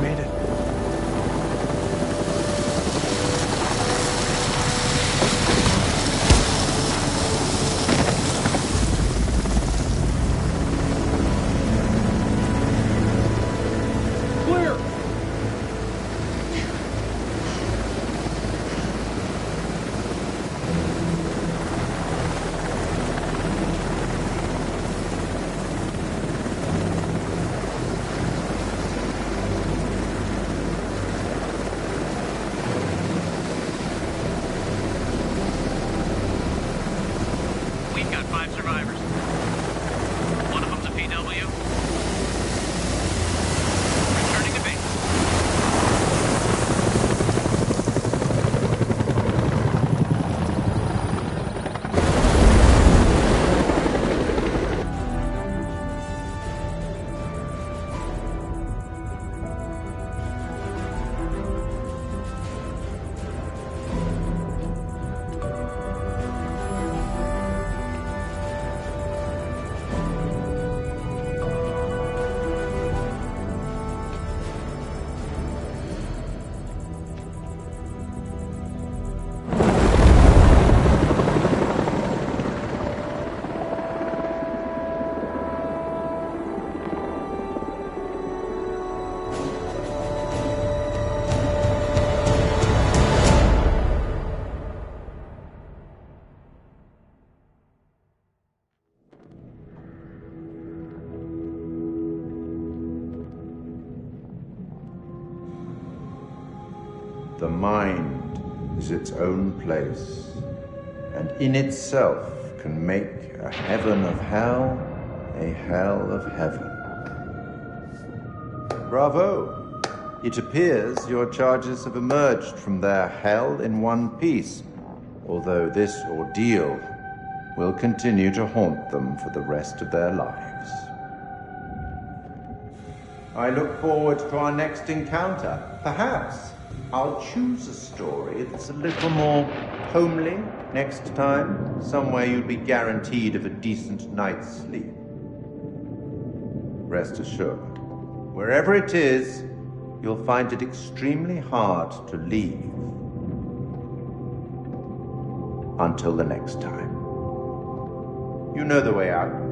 made it. We've got 5 survivors. One of them's a PW. Returning to base. The mind is its own place, and in itself can make a heaven of hell, a hell of heaven. Bravo! It appears your charges have emerged from their hell in one piece, although this ordeal will continue to haunt them for the rest of their lives. I look forward to our next encounter. Perhaps I'll choose a story that's a little more homely next time, somewhere you'll be guaranteed of a decent night's sleep. Rest assured, wherever it is, you'll find it extremely hard to leave. Until the next time. You know the way out.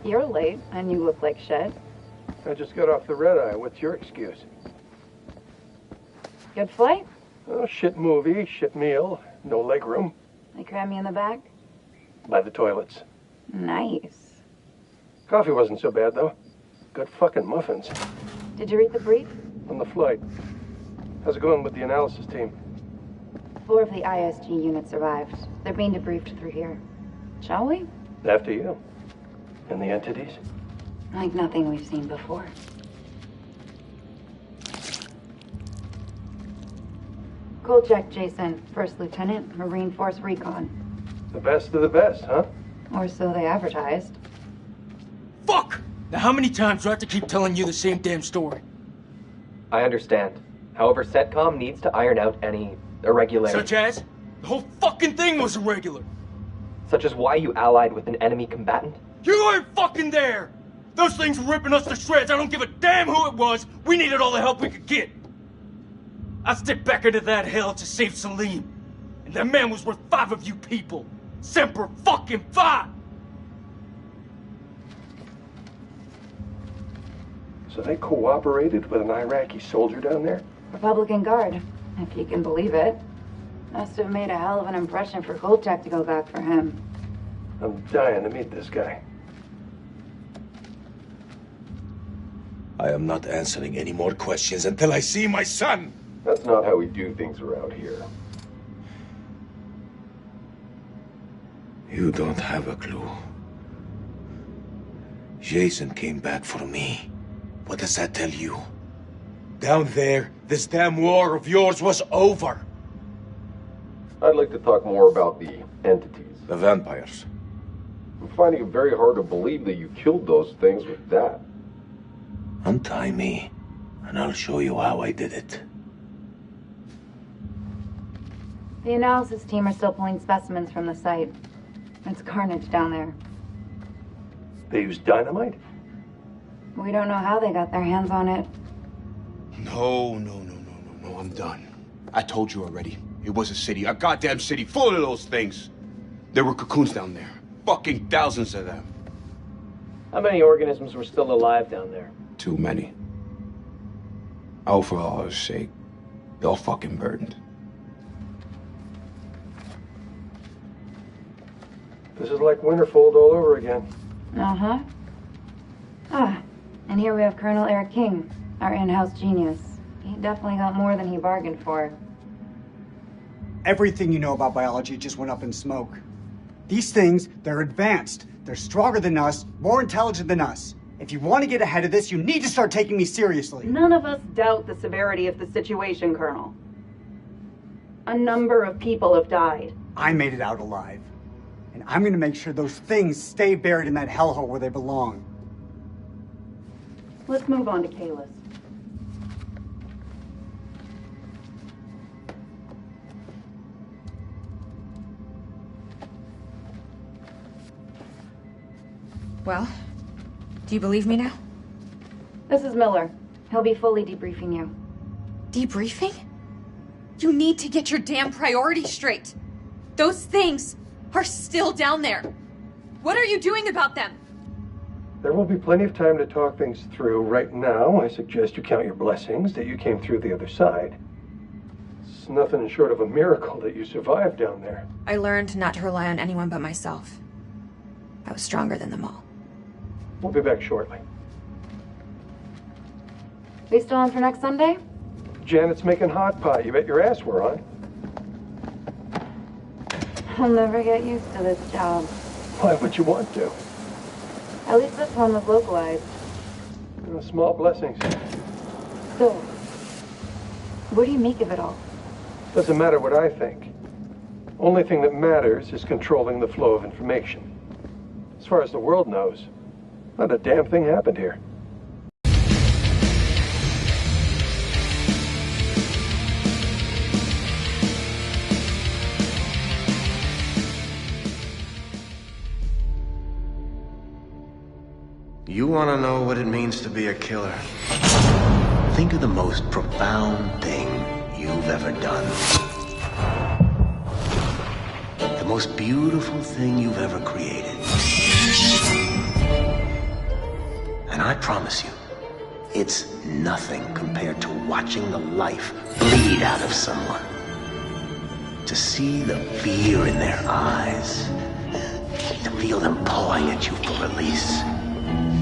You're late, and you look like shit. I just got off the red eye. What's your excuse? Good flight? Oh, shit movie, shit meal, no leg room. They cram me in the back? By the toilets. Nice. Coffee wasn't so bad, though. Good fucking muffins. Did you read the brief? On the flight. How's it going with the analysis team? 4 of the ISG units survived. They're being debriefed through here. Shall we? After you. And the entities? Like nothing we've seen before. Kolchak Jason, First Lieutenant, Marine Force Recon. The best of the best, huh? Or so they advertised. Fuck! Now how many times do I have to keep telling you the same damn story? I understand. However, CENTCOM needs to iron out any irregularities. Such as? The whole fucking thing was irregular. Such as why you allied with an enemy combatant? You weren't fucking there! Those things were ripping us to shreds. I don't give a damn who it was. We needed all the help we could get. I stepped back into that hell to save Salim. And that man was worth 5 of you people. Semper fucking Fi! So they cooperated with an Iraqi soldier down there? Republican Guard, if you can believe it. Must have made a hell of an impression for Kolchak to go back for him. I'm dying to meet this guy. I am not answering any more questions until I see my son! That's not how we do things around here. You don't have a clue. Jason came back for me. What does that tell you? Down there, this damn war of yours was over. I'd like to talk more about the entities. The vampires. I'm finding it very hard to believe that you killed those things with that. Untie me, and I'll show you how I did it. The analysis team are still pulling specimens from the site. It's carnage down there. They used dynamite? We don't know how they got their hands on it. No, I'm done. I told you already. It was a city, a goddamn city full of those things. There were cocoons down there. Fucking thousands of them. How many organisms were still alive down there? Too many. Oh, for Allah's sake. They're all fucking burned. This is like Winterfold all over again. Uh-huh. And here we have Colonel Eric King, our in-house genius. He definitely got more than he bargained for. Everything you know about biology just went up in smoke. These things, they're advanced. They're stronger than us, more intelligent than us. If you want to get ahead of this, you need to start taking me seriously. None of us doubt the severity of the situation, Colonel. A number of people have died. I made it out alive. And I'm going to make sure those things stay buried in that hellhole where they belong. Let's move on to Kalis. Well, do you believe me now? This is Miller. He'll be fully debriefing you. Debriefing? You need to get your damn priorities straight. Those things are still down there. What are you doing about them? There will be plenty of time to talk things through. Right now, I suggest you count your blessings that you came through the other side. It's nothing short of a miracle that you survived down there. I learned not to rely on anyone but myself. I was stronger than them all. We'll be back shortly. We still on for next Sunday? Janet's making hot pot. You bet your ass we're on. I'll never get used to this job. Why would you want to? At least this one was localized. Small blessings. So, what do you make of it all? Doesn't matter what I think. Only thing that matters is controlling the flow of information. As far as the world knows, not a damn thing happened here. You want to know what it means to be a killer? Think of the most profound thing you've ever done. The most beautiful thing you've ever created. And I promise you, it's nothing compared to watching the life bleed out of someone. To see the fear in their eyes. To feel them pawing at you for release.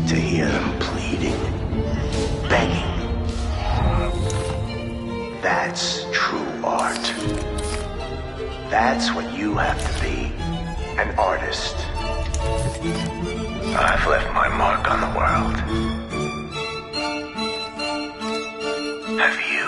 To hear them pleading, begging. That's true art. That's what you have to be, an artist. I've left my mark on the world. Have you?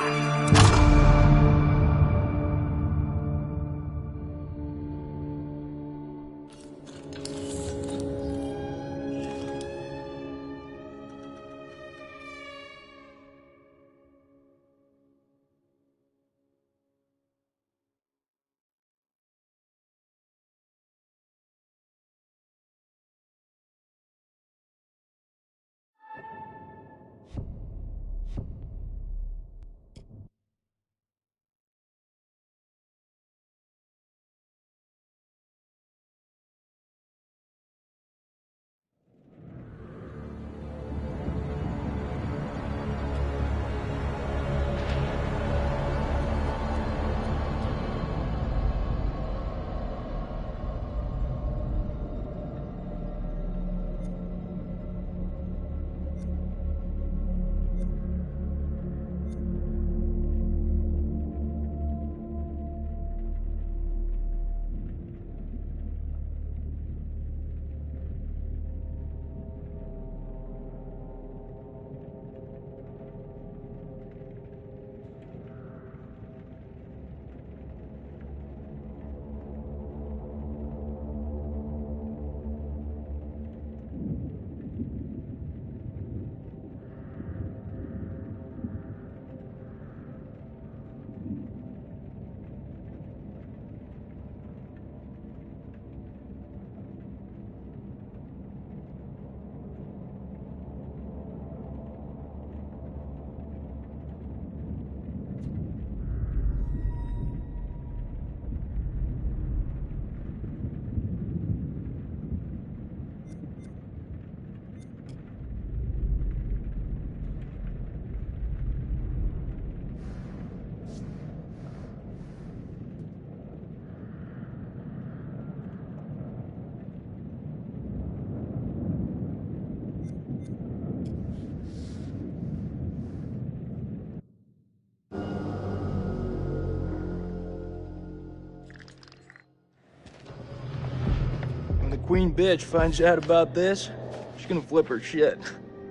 queen bitch finds out about this, she's gonna flip her shit.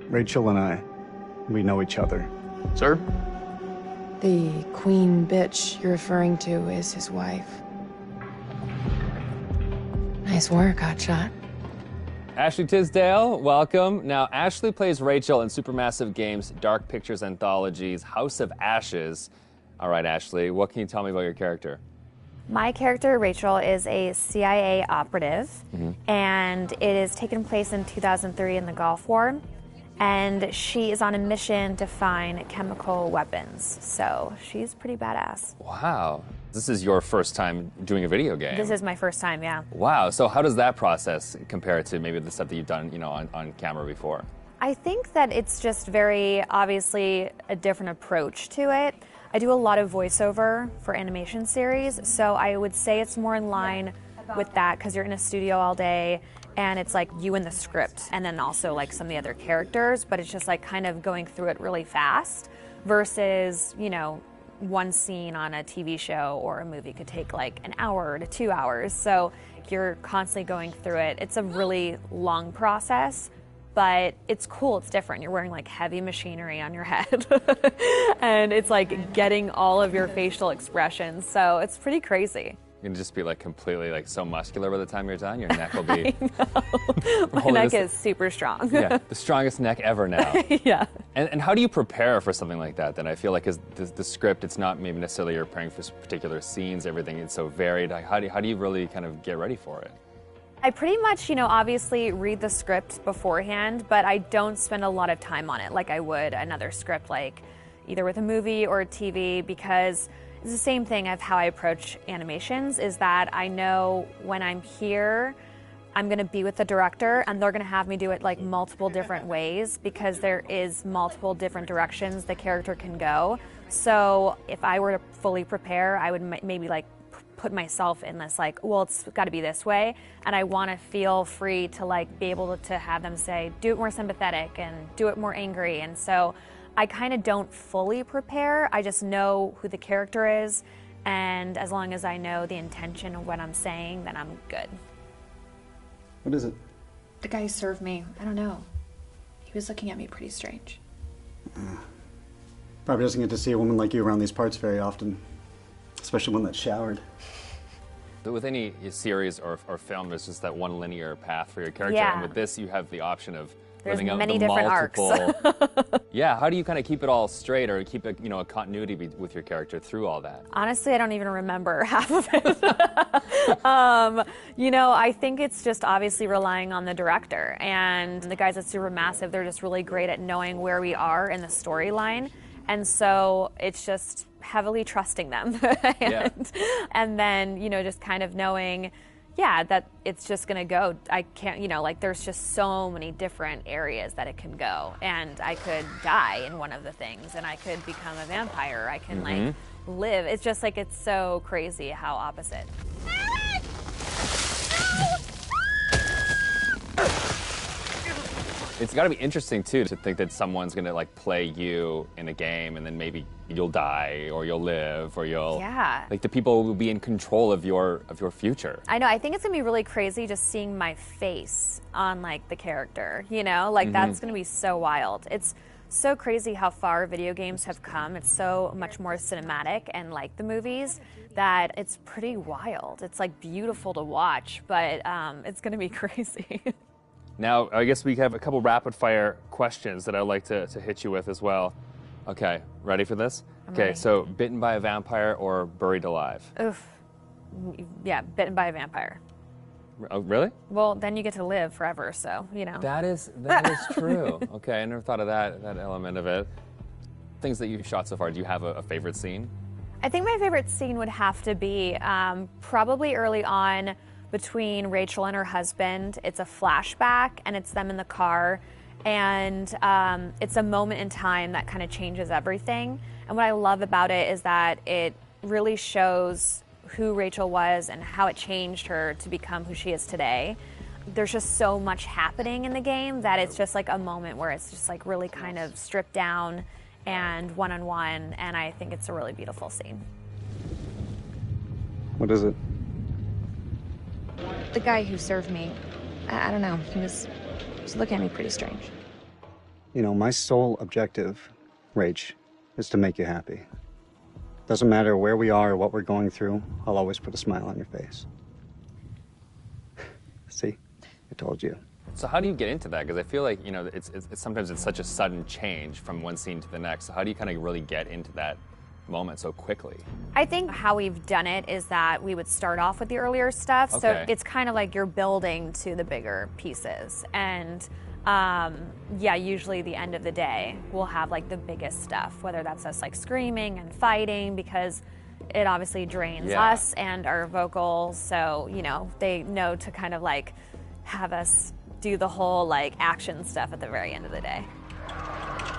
Rachel and we know each other. Sir? The queen bitch you're referring to is his wife. Nice work, hotshot. Ashley Tisdale, welcome. Now, Ashley plays Rachel in Supermassive Games' Dark Pictures Anthology's House of Ashes. All right, Ashley, what can you tell me about your character? My character, Rachel, is a CIA operative, and it is taken place in 2003 in the Gulf War, and she is on a mission to find chemical weapons, so she's pretty badass. Wow. This is your first time doing a video game. This is my first time, yeah. Wow, so how does that process compare to maybe the stuff that you've done, on camera before? I think that it's just very obviously a different approach to it. I do a lot of voiceover for animation series, so I would say it's more in line with that because you're in a studio all day and it's like you and the script and then also like some of the other characters, but it's just like kind of going through it really fast versus, one scene on a TV show or a movie could take like an hour to 2 hours. So you're constantly going through it. It's a really long process, but it's cool, it's different. You're wearing like heavy machinery on your head and it's like getting all of your facial expressions. So it's pretty crazy. You're gonna just be like completely like so muscular by the time you're done. Your neck will be. My neck is super strong. Yeah, the strongest neck ever now. Yeah. And how do you prepare for something like that? Then I feel like the script, it's not maybe necessarily you're preparing for particular scenes. Everything is so varied. Like, how do you really kind of get ready for it? I pretty much, obviously read the script beforehand, but I don't spend a lot of time on it like I would another script, like either with a movie or a TV, because it's the same thing of how I approach animations, is that I know when I'm here, I'm gonna be with the director and they're gonna have me do it like multiple different ways because there is multiple different directions the character can go. So if I were to fully prepare, I would maybe like put myself in this like, well, it's got to be this way, and I want to feel free to like be able to have them say, do it more sympathetic and do it more angry. And so I kind of don't fully prepare. I just know who the character is, and as long as I know the intention of what I'm saying, then I'm good. What is it? The guy who served me, I don't know. He was looking at me pretty strange. Probably doesn't get to see a woman like you around these parts very often, especially one that showered. With any series or film, there's just that one linear path for your character, Yeah. and with this, you have the option of There's living out many the different multiple. arcs. Yeah, how do you kind of keep it all straight, or keep a a continuity with your character through all that? Honestly, I don't even remember half of it. I think it's just obviously relying on the director. And the guys at Supermassive, they're just really great at knowing where we are in the storyline. And so it's just heavily trusting them. And then, just kind of knowing, that it's just going to go. I can't, there's just so many different areas that it can go. And I could die in one of the things, and I could become a vampire. I can, like, live. It's just, like, it's so crazy how opposite. It's got to be interesting too to think that someone's gonna like play you in a game, and then maybe you'll die or you'll live or you'll like the people will be in control of your future. I know. I think it's gonna be really crazy just seeing my face on like the character. Like that's gonna be so wild. It's so crazy how far video games have come. It's so much more cinematic and like the movies that it's pretty wild. It's like beautiful to watch, but it's gonna be crazy. Now, I guess we have a couple rapid-fire questions that I'd like to hit you with as well. Okay, ready for this? I'm Okay, ready. so bitten by a vampire or buried alive? Oof. Yeah, bitten by a vampire. Oh, really? Well, then you get to live forever, so, That is true. Okay, I never thought of that element of it. Things that you've shot so far, do you have a favorite scene? I think my favorite scene would have to be probably early on between Rachel and her husband. It's a flashback, and it's them in the car, and it's a moment in time that kind of changes everything. And what I love about it is that it really shows who Rachel was and how it changed her to become who she is today. There's just so much happening in the game that it's just like a moment where it's just like really kind of stripped down and one-on-one, and I think it's a really beautiful scene. What is it? The guy who served me, I don't know. He was looking at me pretty strange. You know, my sole objective, Rach, is to make you happy. Doesn't matter where we are or what we're going through, I'll always put a smile on your face. See? I told you. So how do you get into that? Because I feel like, you know, it's sometimes it's such a sudden change from one scene to the next. So how do you kind of really get into that moment so quickly? I think how we've done it is that we would start off with the earlier stuff. So Okay. it's kind of like you're building to the bigger pieces. And yeah, usually the end of the day, we'll have like the biggest stuff, whether that's us like screaming and fighting, because it obviously drains us and our vocals. So, you know, they know to kind of like have us do the whole like action stuff at the very end of the day.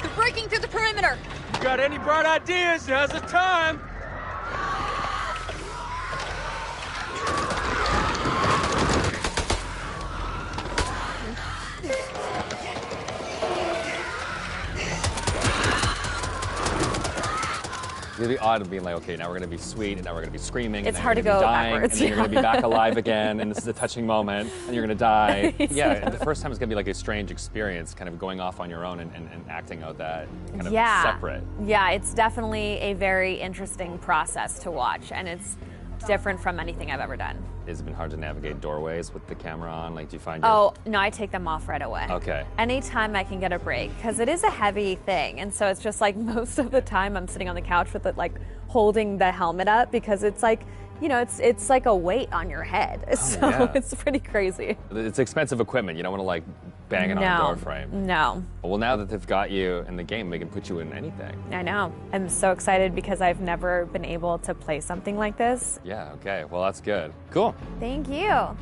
They're breaking through the perimeter. You got any bright ideas? Now's the time. It's gonna be odd of being like, okay, now we're gonna be sweet, and now we're gonna be screaming. It's and hard then to you're go gonna be dying, backwards, and then you're gonna be back alive again, and this is a touching moment, and you're gonna die. Yeah, and the first time it's gonna be like a strange experience, kind of going off on your own and acting out that kind of separate. Yeah, it's definitely a very interesting process to watch, and it's different from anything I've ever done. Has it been hard to navigate doorways with the camera on? Like, do you find your... Oh, no, I take them off right away. Okay. Anytime I can get a break, because it is a heavy thing, and so it's just like most of the time I'm sitting on the couch with it, like holding the helmet up, because it's like, you know, it's like a weight on your head. So yeah. it's pretty crazy. It's expensive equipment. You don't want to like bang it on a door frame. No. Well, now that they've got you in the game, they can put you in anything. I know. I'm so excited because I've never been able to play something like this. Yeah, okay. Well, that's good. Cool. Thank you.